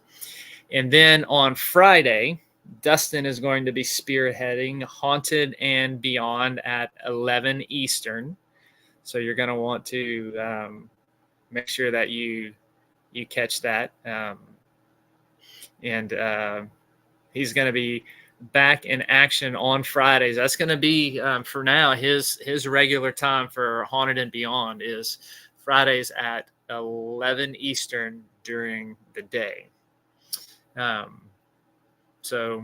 And then on Friday, Dustin is going to be spearheading Haunted and Beyond at 11 Eastern. So you're going to want to make sure that you catch that. And he's going to be back in action on Fridays. That's going to be, for now, his regular time for Haunted and Beyond is Fridays at 11 Eastern during the day. So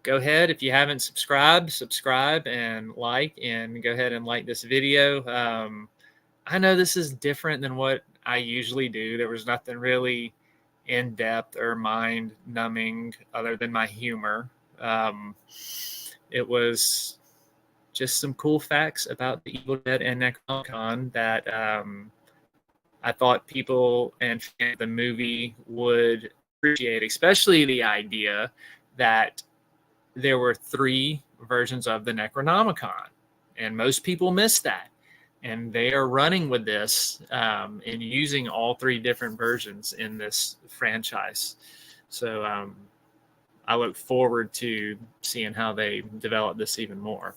go ahead, if you haven't subscribe and like, and go ahead and like this video. I know this is different than what I usually do. There was nothing really in depth or mind numbing other than my humor. It was just some cool facts about the Evil Dead and Necronomicon that I thought people and fans of the movie would appreciate, especially the idea that there were 3 versions of the Necronomicon, and most people miss that. And they are running with this and using all 3 different versions in this franchise. So I look forward to seeing how they develop this even more.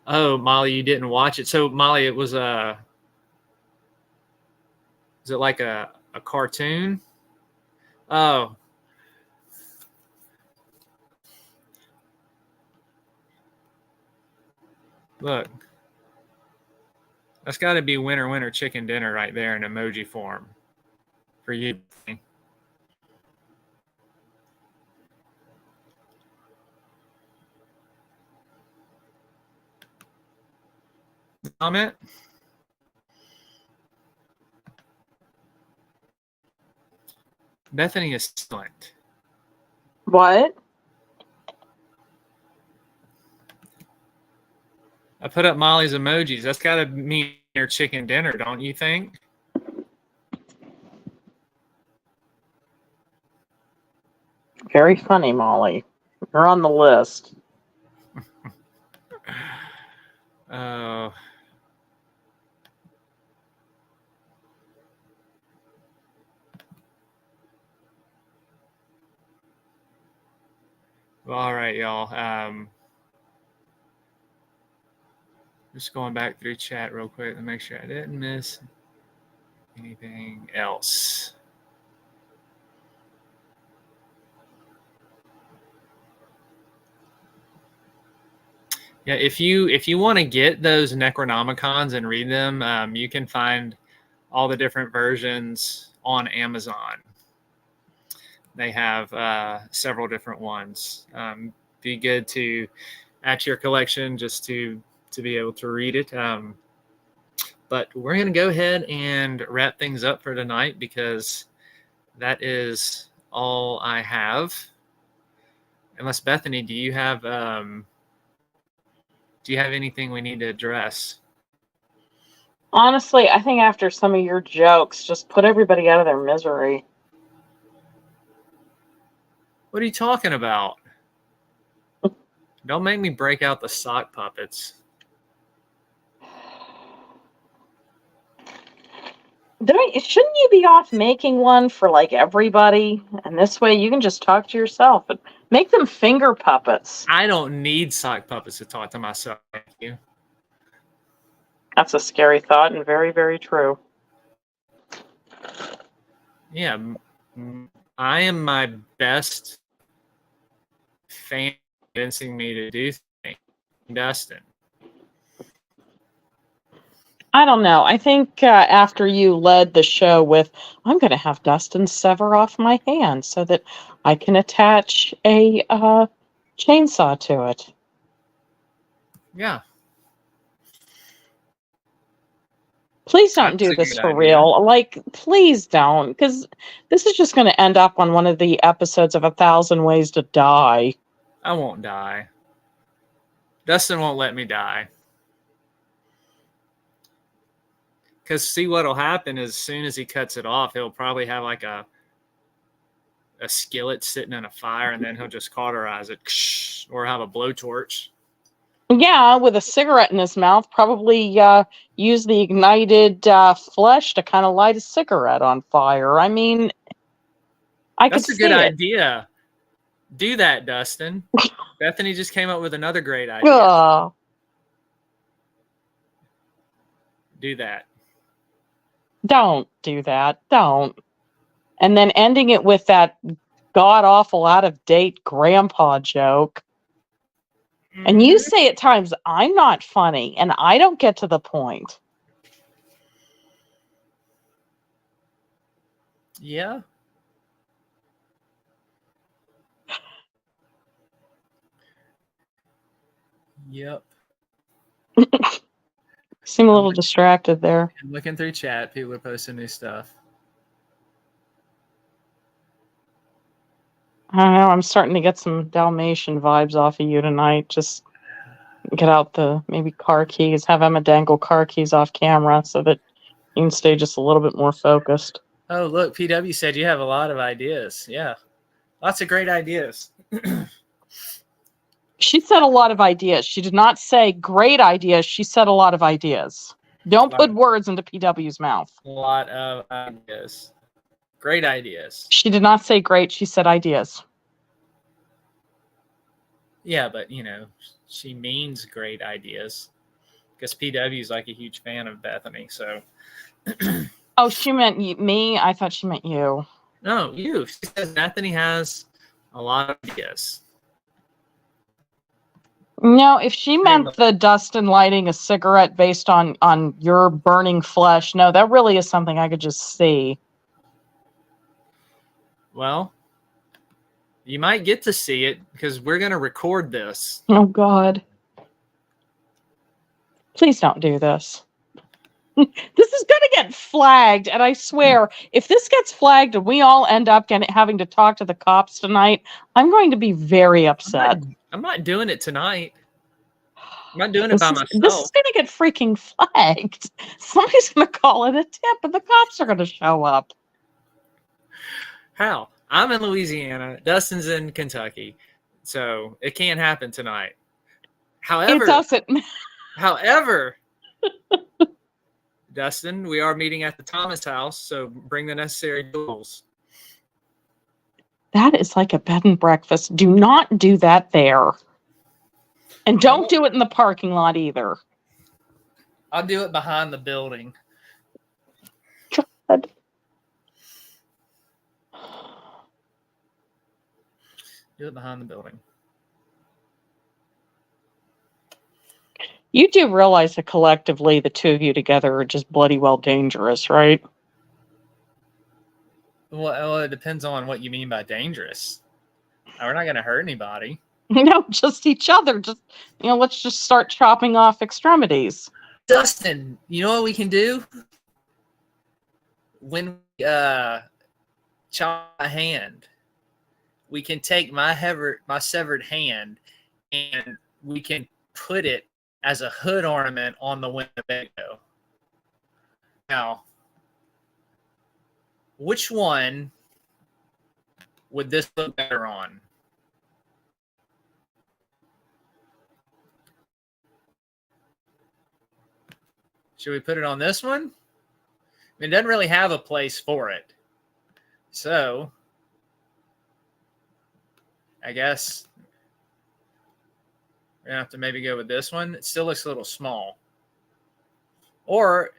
Oh, Molly, you didn't watch it. So, Molly, it was is it like a cartoon? Oh. Look. That's got to be winter, winter chicken dinner right there in emoji form for you. Comment? Bethany is silent. What? I put up Molly's emojis. That's got to mean your chicken dinner, don't you think? Very funny, Molly. You're on the list. Oh. Well, all right, y'all. Just going back through chat real quick to make sure I didn't miss anything else. Yeah, if you want to get those Necronomicons and read them, you can find all the different versions on Amazon. They have several different ones. Be good to add to your collection just to be able to read it. But we're going to go ahead and wrap things up for tonight because that is all I have. Unless Bethany, do you have anything we need to address? Honestly, I think after some of your jokes, just put everybody out of their misery. What are you talking about? Don't make me break out the sock puppets. Shouldn't you be off making one for like everybody? And this way you can just talk to yourself and make them finger puppets. I don't need sock puppets to talk to myself. Thank you. That's a scary thought and very, very true. Yeah, I am my best fan convincing me to do things. Dustin. I don't know. I think after you led the show with, I'm going to have Dustin sever off my hand so that I can attach a chainsaw to it. Yeah. Please don't do this for real. Like, please don't, because this is just going to end up on one of the episodes of 1,000 Ways to Die. I won't die. Dustin won't let me die. Because see what'll happen is as soon as he cuts it off, he'll probably have like a skillet sitting in a fire, and then he'll just cauterize it or have a blowtorch. Yeah, with a cigarette in his mouth, probably use the ignited flesh to kind of light a cigarette on fire. I mean, That's a good idea. Do that, Dustin. Bethany just came up with another great idea. Ugh. Do that. Don't do that. Don't. And then ending it with that god-awful, out-of-date grandpa joke. And you say at times, I'm not funny, and I don't get to the point. Yeah. Yep. Seem a little distracted there. I'm looking through chat. People are posting new stuff. I don't know. I'm starting to get some Dalmatian vibes off of you tonight. Just get out the maybe car keys. Have Emma dangle car keys off camera so that you can stay just a little bit more focused. Oh, look. PW said you have a lot of ideas. Yeah. Lots of great ideas. She said a lot of ideas. She did not say great ideas. She said a lot of ideas. Don't put words into PW's mouth. A lot of ideas. Great ideas. She did not say great. She said ideas. Yeah, but, she means great ideas. Because PW is like a huge fan of Bethany, so. Oh, she meant me? I thought she meant you. No, you. She says Bethany has a lot of ideas. No, if she meant the Dustin lighting a cigarette based on your burning flesh, no, that really is something I could just see. Well, you might get to see it because we're going to record this. Oh, God. Please don't do this. This is going to get flagged, and I swear, if this gets flagged and we all end up having to talk to the cops tonight, I'm going to be very upset. I'm not doing it tonight. I'm not doing it by myself. This is going to get freaking flagged. Somebody's going to call it a tip, and the cops are going to show up. How? I'm in Louisiana. Dustin's in Kentucky. So it can't happen tonight. However, it doesn't. However, Dustin, we are meeting at the Thomas house, so bring the necessary tools. That is like a bed and breakfast. Do not do that there. And don't do it in the parking lot either. I'll do it behind the building. God. Do it behind the building. You do realize that collectively the two of you together are just bloody well dangerous, right? Well, it depends on what you mean by dangerous. We're not going to hurt anybody. No, just each other. Just, let's just start chopping off extremities. Dustin, you know what we can do? When we chop a hand, we can take my severed hand and we can put it as a hood ornament on the Winnebago. Now, which one would this look better on? Should we put it on this one? I mean, it doesn't really have a place for it. So, I guess we're going to have to maybe go with this one. It still looks a little small. Or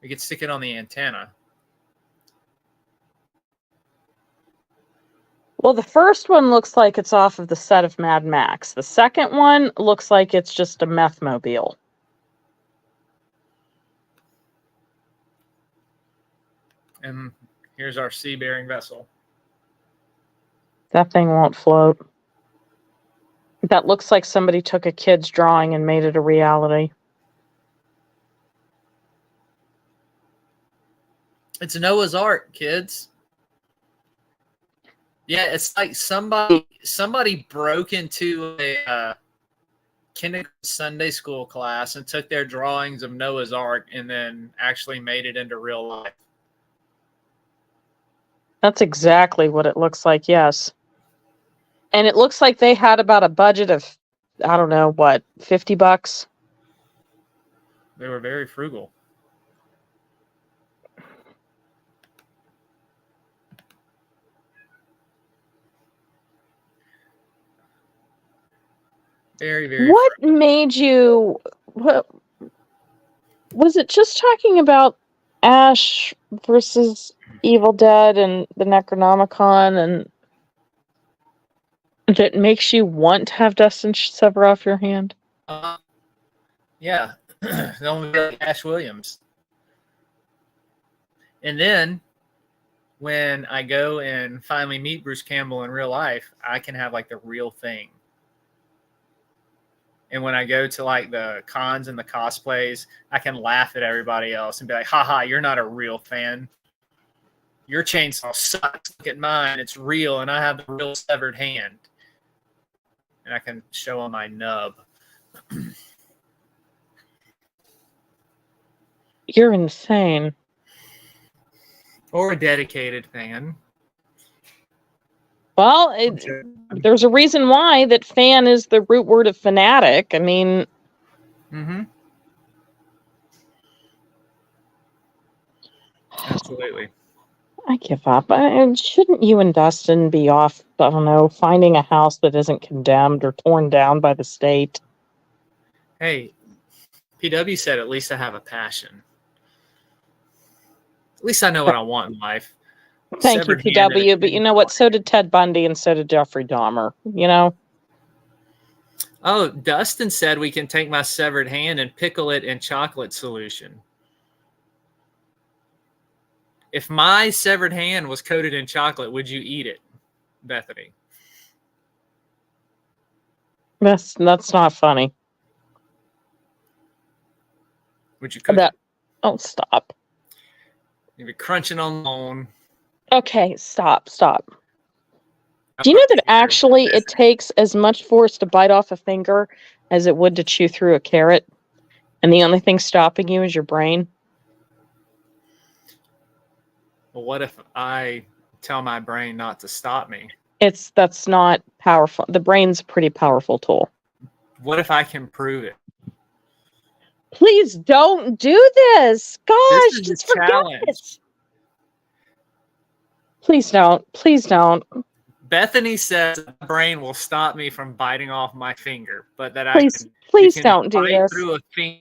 we could stick it on the antenna. Well, the first one looks like it's off of the set of Mad Max. The second one looks like it's just a meth mobile. And here's our sea-bearing vessel. That thing won't float. That looks like somebody took a kid's drawing and made it a reality. It's Noah's Ark, kids. Yeah, it's like somebody broke into a kindergarten Sunday school class and took their drawings of Noah's Ark and then actually made it into real life. That's exactly what it looks like, yes. And it looks like they had about a budget of, I don't know, what, $50? They were very frugal. Very, very What frugal. made you... What was it just talking about Ash versus Evil Dead and the Necronomicon, and that makes you want to have Dustin sever off your hand? Yeah, the only Ash Williams. And then when I go and finally meet Bruce Campbell in real life, I can have like the real thing. And when I go to like the cons and the cosplays, I can laugh at everybody else and be like, haha, you're not a real fan. Your chainsaw sucks. Look at mine. It's real. And I have the real severed hand. And I can show on my nub. You're insane. Or a dedicated fan. Well, there's a reason why that fan is the root word of fanatic. I mean... Mm-hmm. Absolutely. I give up. Shouldn't you and Dustin be off, I don't know, finding a house that isn't condemned or torn down by the state? Hey, PW said at least I have a passion. At least I know what I want in life. Thank you, PW, but you know what? So did Ted Bundy and so did Jeffrey Dahmer, you know? Oh, Dustin said we can take my severed hand and pickle it in chocolate solution. If my severed hand was coated in chocolate, would you eat it, Bethany? That's not funny. Would you cook it? Oh, stop. You'd be crunching on bone. Okay, stop. Do you know that actually it takes as much force to bite off a finger as it would to chew through a carrot? And the only thing stopping you is your brain? Well, what if I tell my brain not to stop me? That's not powerful. The brain's a pretty powerful tool. What if I can prove it? Please don't do this. Gosh, This is just a forget challenge. it. Please don't. Please don't. Bethany says my brain will stop me from biting off my finger, but that Please don't do this. Through a finger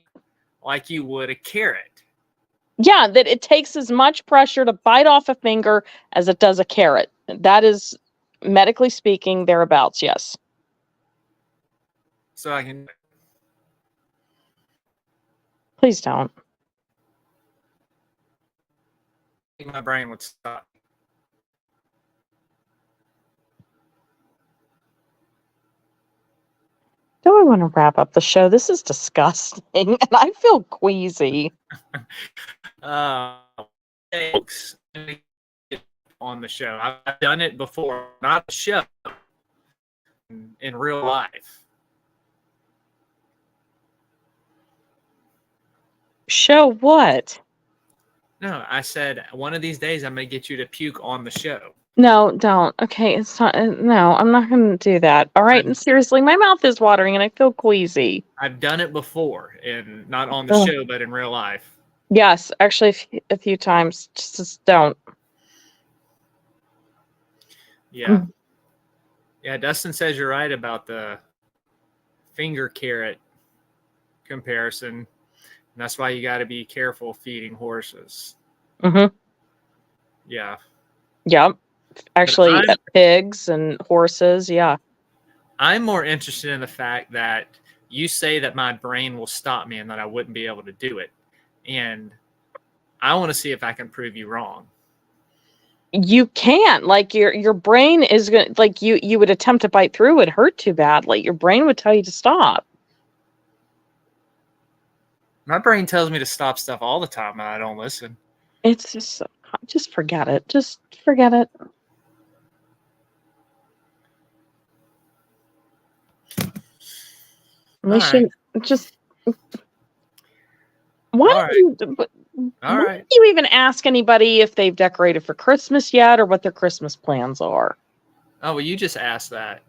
like you would a carrot. Yeah, that it takes as much pressure to bite off a finger as it does a carrot. That is, medically speaking, thereabouts, yes. So I can... Please don't. My brain would stop. Do I want to wrap up the show? This is disgusting, and I feel queasy. Folks, on the show. I've done it before, not a show, in real life. Show what? No, I said one of these days I'm going to get you to puke on the show. No, don't. Okay, it's not. No, I'm not going to do that. All right, and seriously, my mouth is watering and I feel queasy. I've done it before, and not on the show, but in real life. Yes, actually, a few times. Just don't. Yeah. Yeah, Dustin says you're right about the finger carrot comparison. And that's why you got to be careful feeding horses. Mm-hmm. Yeah. Yep. Actually, pigs and horses, yeah. I'm more interested in the fact that you say that my brain will stop me and that I wouldn't be able to do it. And I want to see if I can prove you wrong. You can't. Like your brain is gonna, like you would attempt to bite through, it hurt too badly. Your brain would tell you to stop. My brain tells me to stop stuff all the time and I don't listen. It's just forget it. Just forget it. We should just. Why don't you even ask anybody if they've decorated for Christmas yet or what their Christmas plans are? Oh, well, you just asked that.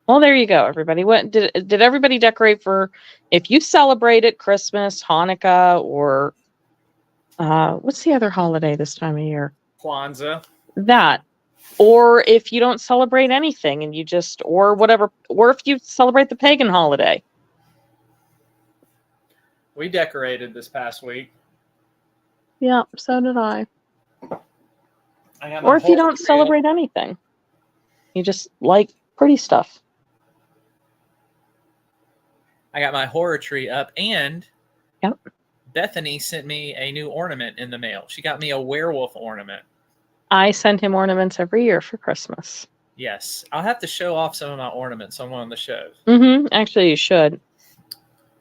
Well, there you go, everybody. What did everybody decorate for? If you celebrated Christmas, Hanukkah, or what's the other holiday this time of year? Kwanzaa. That. Or if you don't celebrate anything and you just, or whatever, or if you celebrate the pagan holiday. We decorated this past week. Yeah, so did I. Or if you don't celebrate anything, you just like pretty stuff. I got my horror tree up, and yep. Bethany sent me a new ornament in the mail. She got me a werewolf ornament. I send him ornaments every year for Christmas. Yes. I'll have to show off some of my ornaments on one of the shows. Mm-hmm. Actually, you should.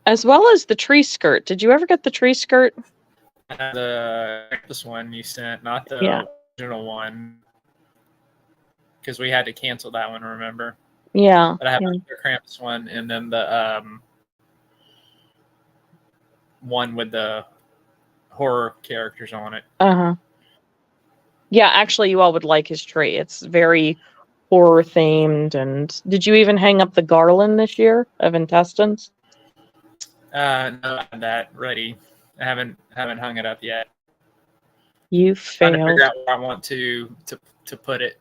As well as the tree skirt. Did you ever get the tree skirt? This one you sent, not the original one. Because we had to cancel that one, remember? Yeah. But I have the Krampus one, and then the one with the horror characters on it. Uh-huh. Yeah, actually, you all would like his tree. It's very horror themed. And did you even hang up the garland this year of intestines? No, I have that ready. I haven't hung it up yet. You failed. I'm trying to figure out where I want to put it.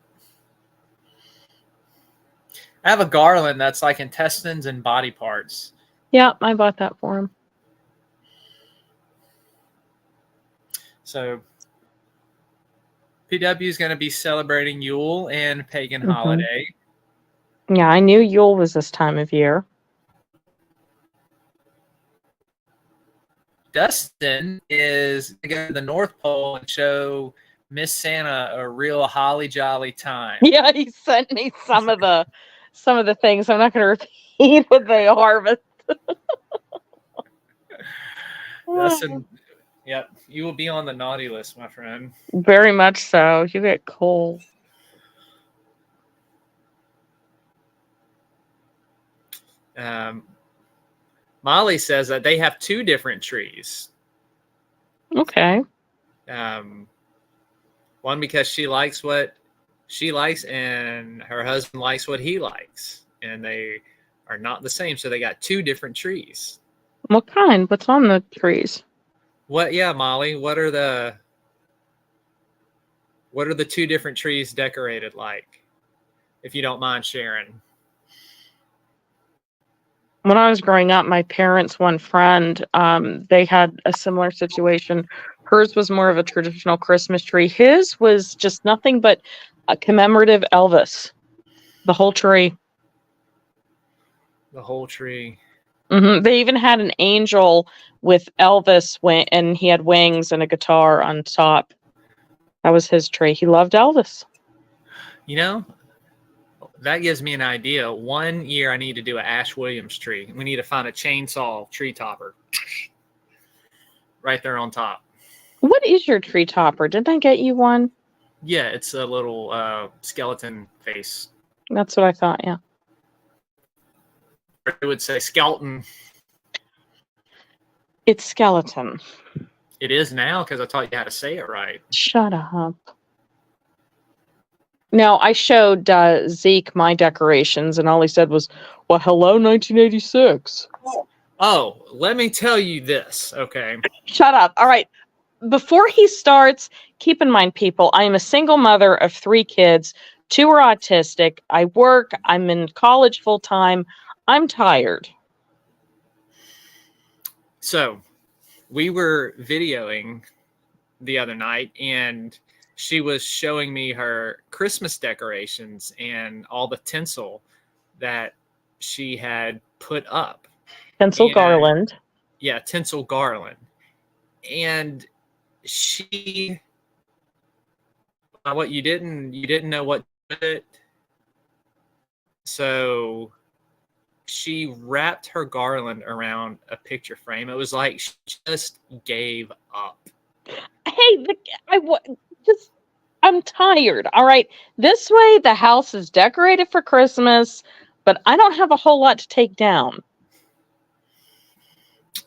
I have a garland that's like intestines and body parts. Yeah, I bought that for him. So PW is going to be celebrating Yule and pagan holiday. Yeah, I knew Yule was this time of year. Dustin is going to go to the North Pole and show Miss Santa a real holly jolly time. Yeah, he sent me some of the things. I'm not going to repeat what they are, but Dustin, yep, you will be on the naughty list, my friend. Very much so. You get cold. Molly says that they have two different trees. Okay. One because she likes what she likes and her husband likes what he likes. And they are not the same. So they got two different trees. What kind? What's on the trees? What? Yeah, Molly, what are the two different trees decorated like? If you don't mind sharing. When I was growing up, my parents, one friend, they had a similar situation. Hers was more of a traditional Christmas tree. His was just nothing but a commemorative Elvis. The whole tree. The whole tree. Mm-hmm. They even had an angel with Elvis, and he had wings and a guitar on top. That was his tree. He loved Elvis. You know, that gives me an idea. One year I need to do an Ash Williams tree. We need to find a chainsaw tree topper. Right there on top. What is your tree topper? Didn't I get you one? Yeah, it's a little skeleton face. That's what I thought, yeah. It would say skeleton. It's skeleton. It is now because I taught you how to say it right. Shut up. Now, I showed Zeke my decorations, and all he said was, well, hello, 1986. Oh, let me tell you this, okay? Shut up. All right. Before he starts, keep in mind, people, I am a single mother of 3 kids. 2 are autistic. I work. I'm in college full time. I'm tired. So, we were videoing the other night, and she was showing me her Christmas decorations and all the tinsel that she had put up. Pencil And, garland. Yeah, tinsel garland. And she, what you didn't know what to do with it. So she wrapped her garland around a picture frame. It was like she just gave up. Hey, I'm tired. All right. This way, the house is decorated for Christmas, but I don't have a whole lot to take down.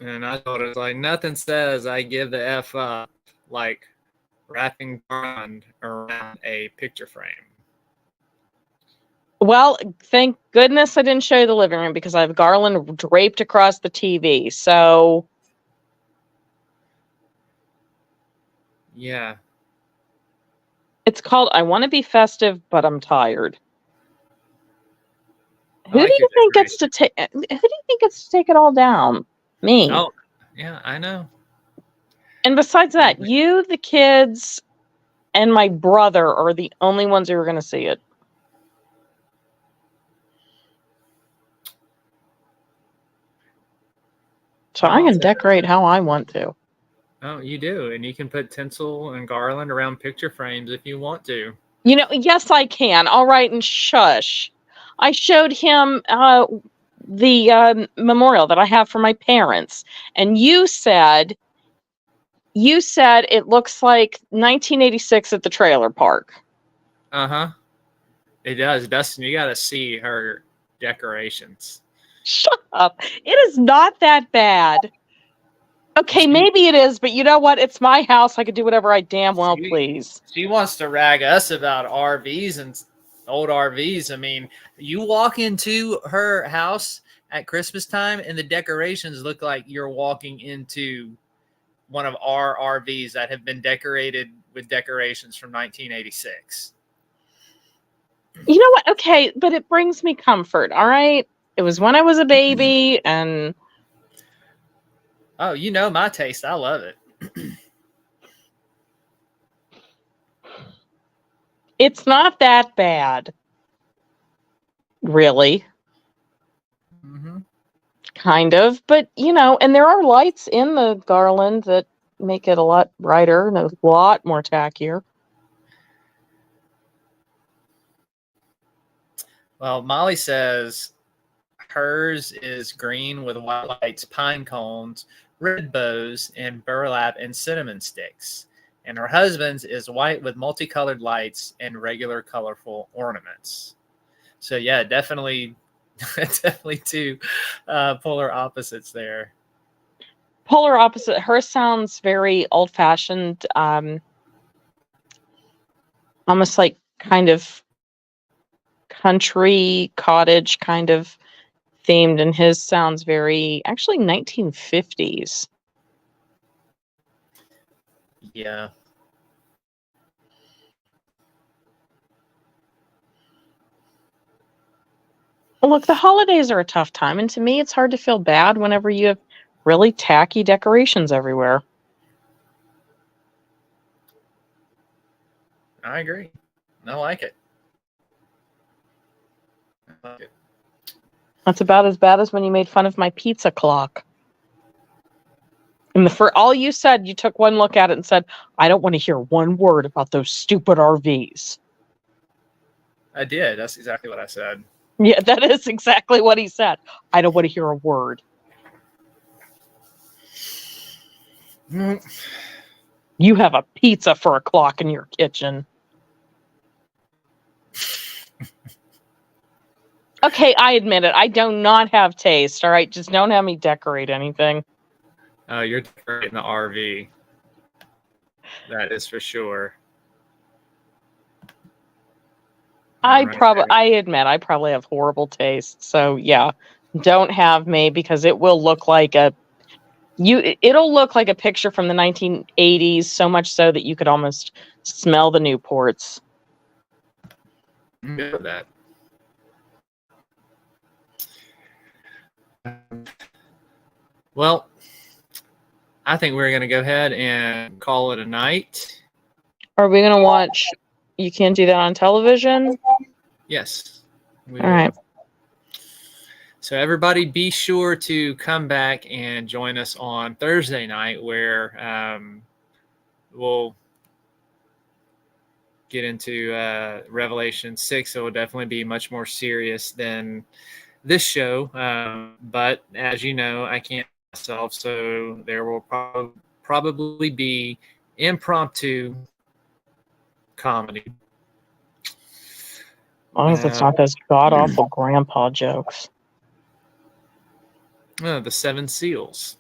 And I thought it was like, nothing says I give the F up like wrapping garland around a picture frame. Well, thank goodness I didn't show you the living room because I have garland draped across the TV. So, Yeah. it's called I Want to Be Festive, but I'm tired. I Who like do you your think gets to take? Who do you think gets to take it all down? Me. Oh, yeah, I know. And besides that, you, the kids, and my brother are the only ones who are going to see it. So I can decorate how I want to. Oh, you do. And you can put tinsel and garland around picture frames if you want to. You know, yes, I can. All right, and shush. I showed him the memorial that I have for my parents, and you said it looks like 1986 at the trailer park. Uh-huh. It does. Dustin, you got to see her decorations. Shut up. It is not that bad. Okay, maybe it is, but you know what? It's my house. I could do whatever I damn well please. She wants to rag us about RVs and old RVs. I mean, you walk into her house at Christmas time and the decorations look like you're walking into one of our RVs that have been decorated with decorations from 1986. You know what? Okay, but it brings me comfort, all right? It was when I was a baby, and... Oh, you know my taste. I love it. It's not that bad. Really. Mm-hmm. Kind of, but, you know, and there are lights in the garland that make it a lot brighter and a lot more tackier. Well, Molly says hers is green with white lights, pine cones, red bows, and burlap and cinnamon sticks. And her husband's is white with multicolored lights and regular colorful ornaments. So yeah, definitely 2 polar opposites there. Polar opposite. Her sounds very old-fashioned, almost like kind of country cottage kind of themed, and his sounds very actually 1950s. Yeah. Look, the holidays are a tough time, and to me it's hard to feel bad whenever you have really tacky decorations everywhere. I agree. I like it. I like it. That's about as bad as when you made fun of my pizza clock. And for all you said, you took one look at it and said, I don't want to hear one word about those stupid RVs. I did. That's exactly what I said. Yeah, that is exactly what he said. I don't want to hear a word. Mm. You have a pizza for a clock in your kitchen. Okay, I admit it. I do not have taste. All right, just don't have me decorate anything. You're decorating the RV. That is for sure. I admit I probably have horrible taste. So yeah, don't have me because it will look like it'll look like a picture from the 1980s, so much so that you could almost smell the Newports. Good with that. Well, I think we're going to go ahead and call it a night. Are we going to watch You Can't Do That on Television? Yes. All right. So everybody be sure to come back and join us on Thursday night where we'll get into Revelation 6. It will definitely be much more serious than this show. But as you know, I can't myself, so there will probably be impromptu comedy. As long as it's not those god-awful grandpa jokes. The 7 Seals.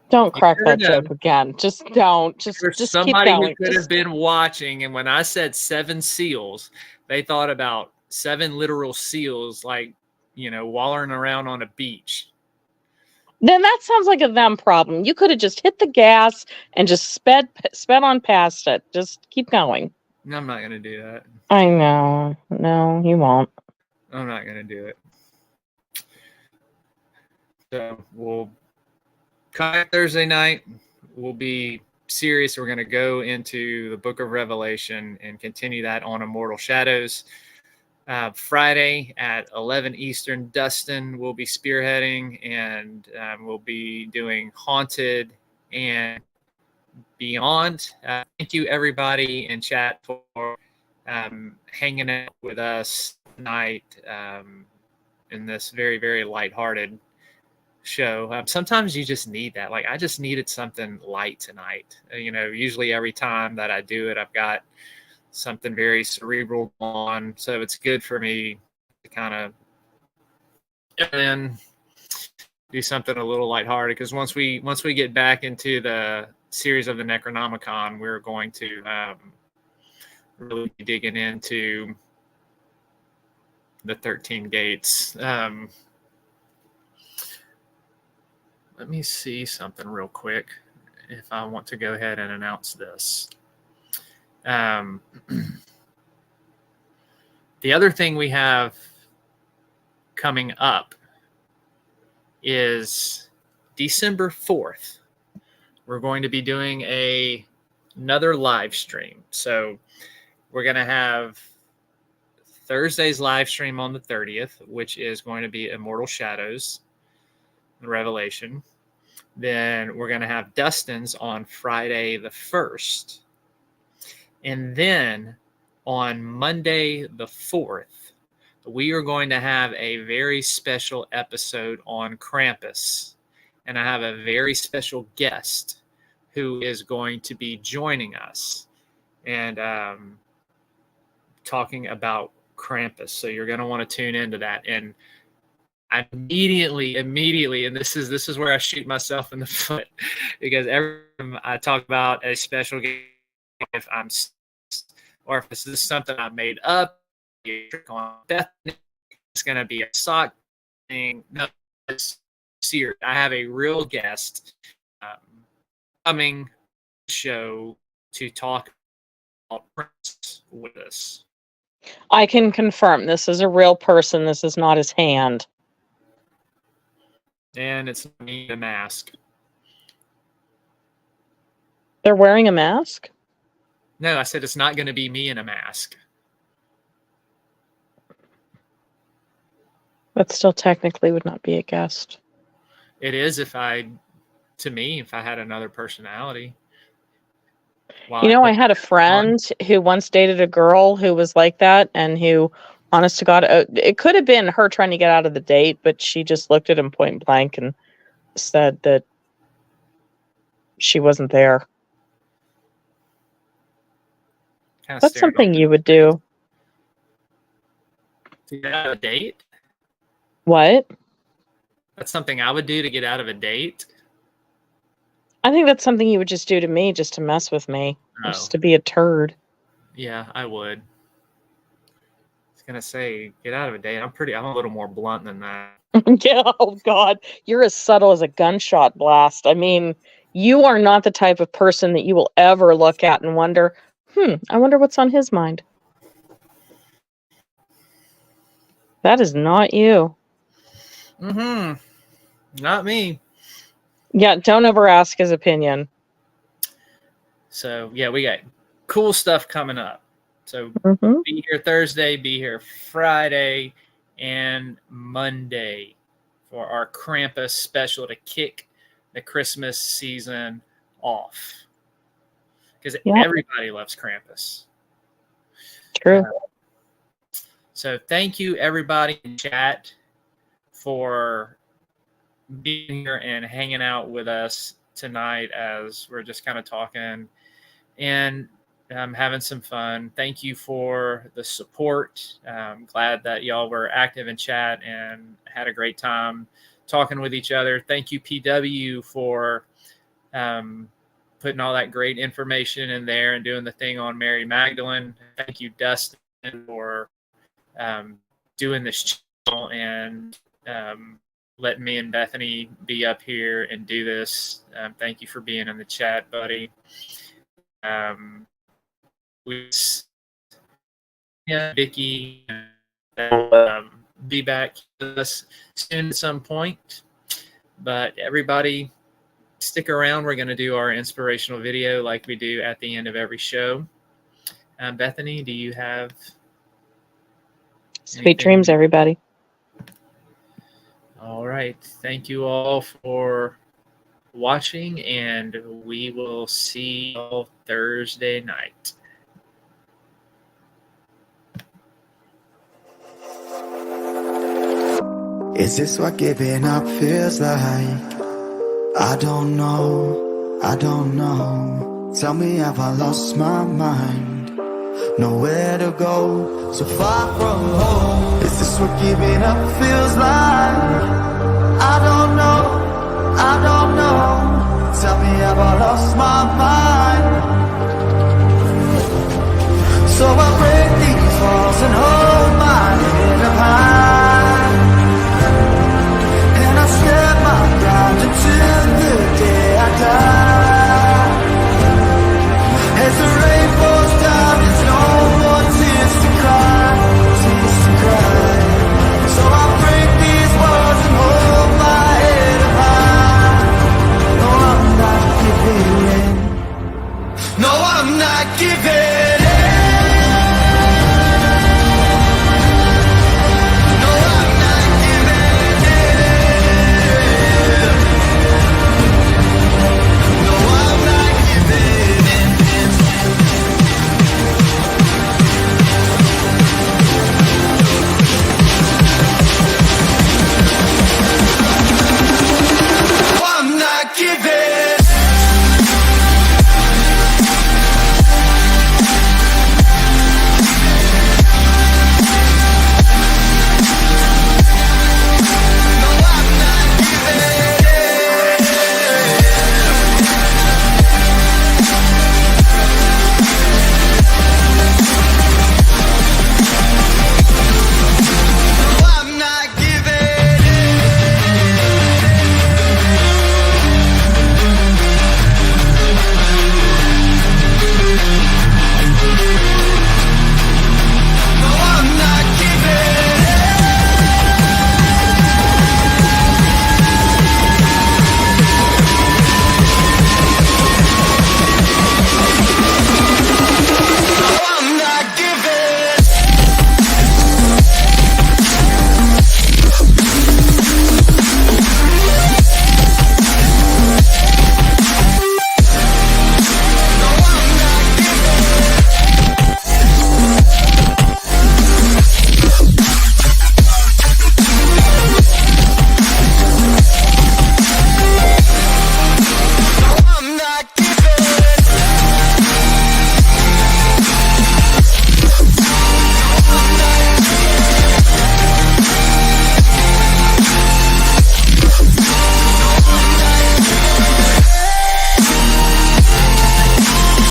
Don't crack that joke again. Just don't. Just somebody keep going. Who could have been watching, and when I said 7 seals, they thought about 7 literal seals, like, wallowing around on a beach. Then that sounds like a them problem. You could have just hit the gas and just sped on past it. Just keep going. No, I'm not going to do that. I know. No, you won't. I'm not going to do it. So we'll come back Thursday night. We'll be serious. We're going to go into the book of Revelation and continue that on Immortal Shadows. Friday at 11 Eastern, Dustin will be spearheading, and we'll be doing Haunted and Beyond. Thank you, everybody in chat, for hanging out with us tonight in this very, very lighthearted show. Sometimes you just need that. Like, I just needed something light tonight. Usually every time that I do it, I've got something very cerebral on, so it's good for me to kind of then do something a little lighthearted, because once we get back into the series of the Necronomicon, we're going to really be digging into the 13 gates. Let me see something real quick if I want to go ahead and announce this. The other thing we have coming up is December 4th. We're going to be doing another live stream. So we're going to have Thursday's live stream on the 30th, which is going to be Immortal Shadows and Revelation. Then we're going to have Dustin's on Friday the 1st. And then on Monday the 4th, we are going to have a very special episode on Krampus. And I have a very special guest who is going to be joining us and talking about Krampus. So you're going to want to tune into that. And I immediately, and this is where I shoot myself in the foot, because every time I talk about a special guest, if I'm, or if this is something I made up, it's going to be a sock thing. No, it's serious. I have a real guest coming to the show to talk about Prince with us. I can confirm this is a real person. This is not his hand. And it's me in a mask. They're wearing a mask? No, I said it's not going to be me in a mask. That still technically would not be a guest. It is if I had another personality. I had a friend who once dated a girl who was like that, and who, honest to God, it could have been her trying to get out of the date, but she just looked at him point blank and said that she wasn't there. That's something you would do. To get out of a date? What? That's something I would do to get out of a date. I think that's something you would just do to me, just to mess with me, Oh. just to be a turd. Yeah, I would. I was gonna say, get out of a date. I'm a little more blunt than that. Yeah, oh God, you're as subtle as a gunshot blast. I mean, you are not the type of person that you will ever look at and wonder, I wonder what's on his mind. That is not you. Not me. Yeah, don't ever ask his opinion. So, yeah, we got cool stuff coming up. So, be here Thursday, be here Friday, and Monday for our Krampus special to kick the Christmas season off. Because everybody loves Krampus. True. So thank you, everybody in chat, for being here and hanging out with us tonight as we're just kind of talking and having some fun. Thank you for the support. I'm glad that y'all were active in chat and had a great time talking with each other. Thank you, PW, for putting all that great information in there and doing the thing on Mary Magdalene. Thank you, Dustin, for doing this channel and letting me and Bethany be up here and do this. Thank you for being in the chat, buddy. Vickie will be back with us soon at some point. But everybody, stick around. We're going to do our inspirational video like we do at the end of every show. Bethany, do you have sweet dreams, everybody? All right. Thank you all for watching, and we will see you all Thursday night. Is this what giving up feels like? I don't know, I don't know. Tell me, have I lost my mind? Nowhere to go, so far from home. Is this what giving up feels like? I don't know, I don't know. Tell me, have I lost my mind? So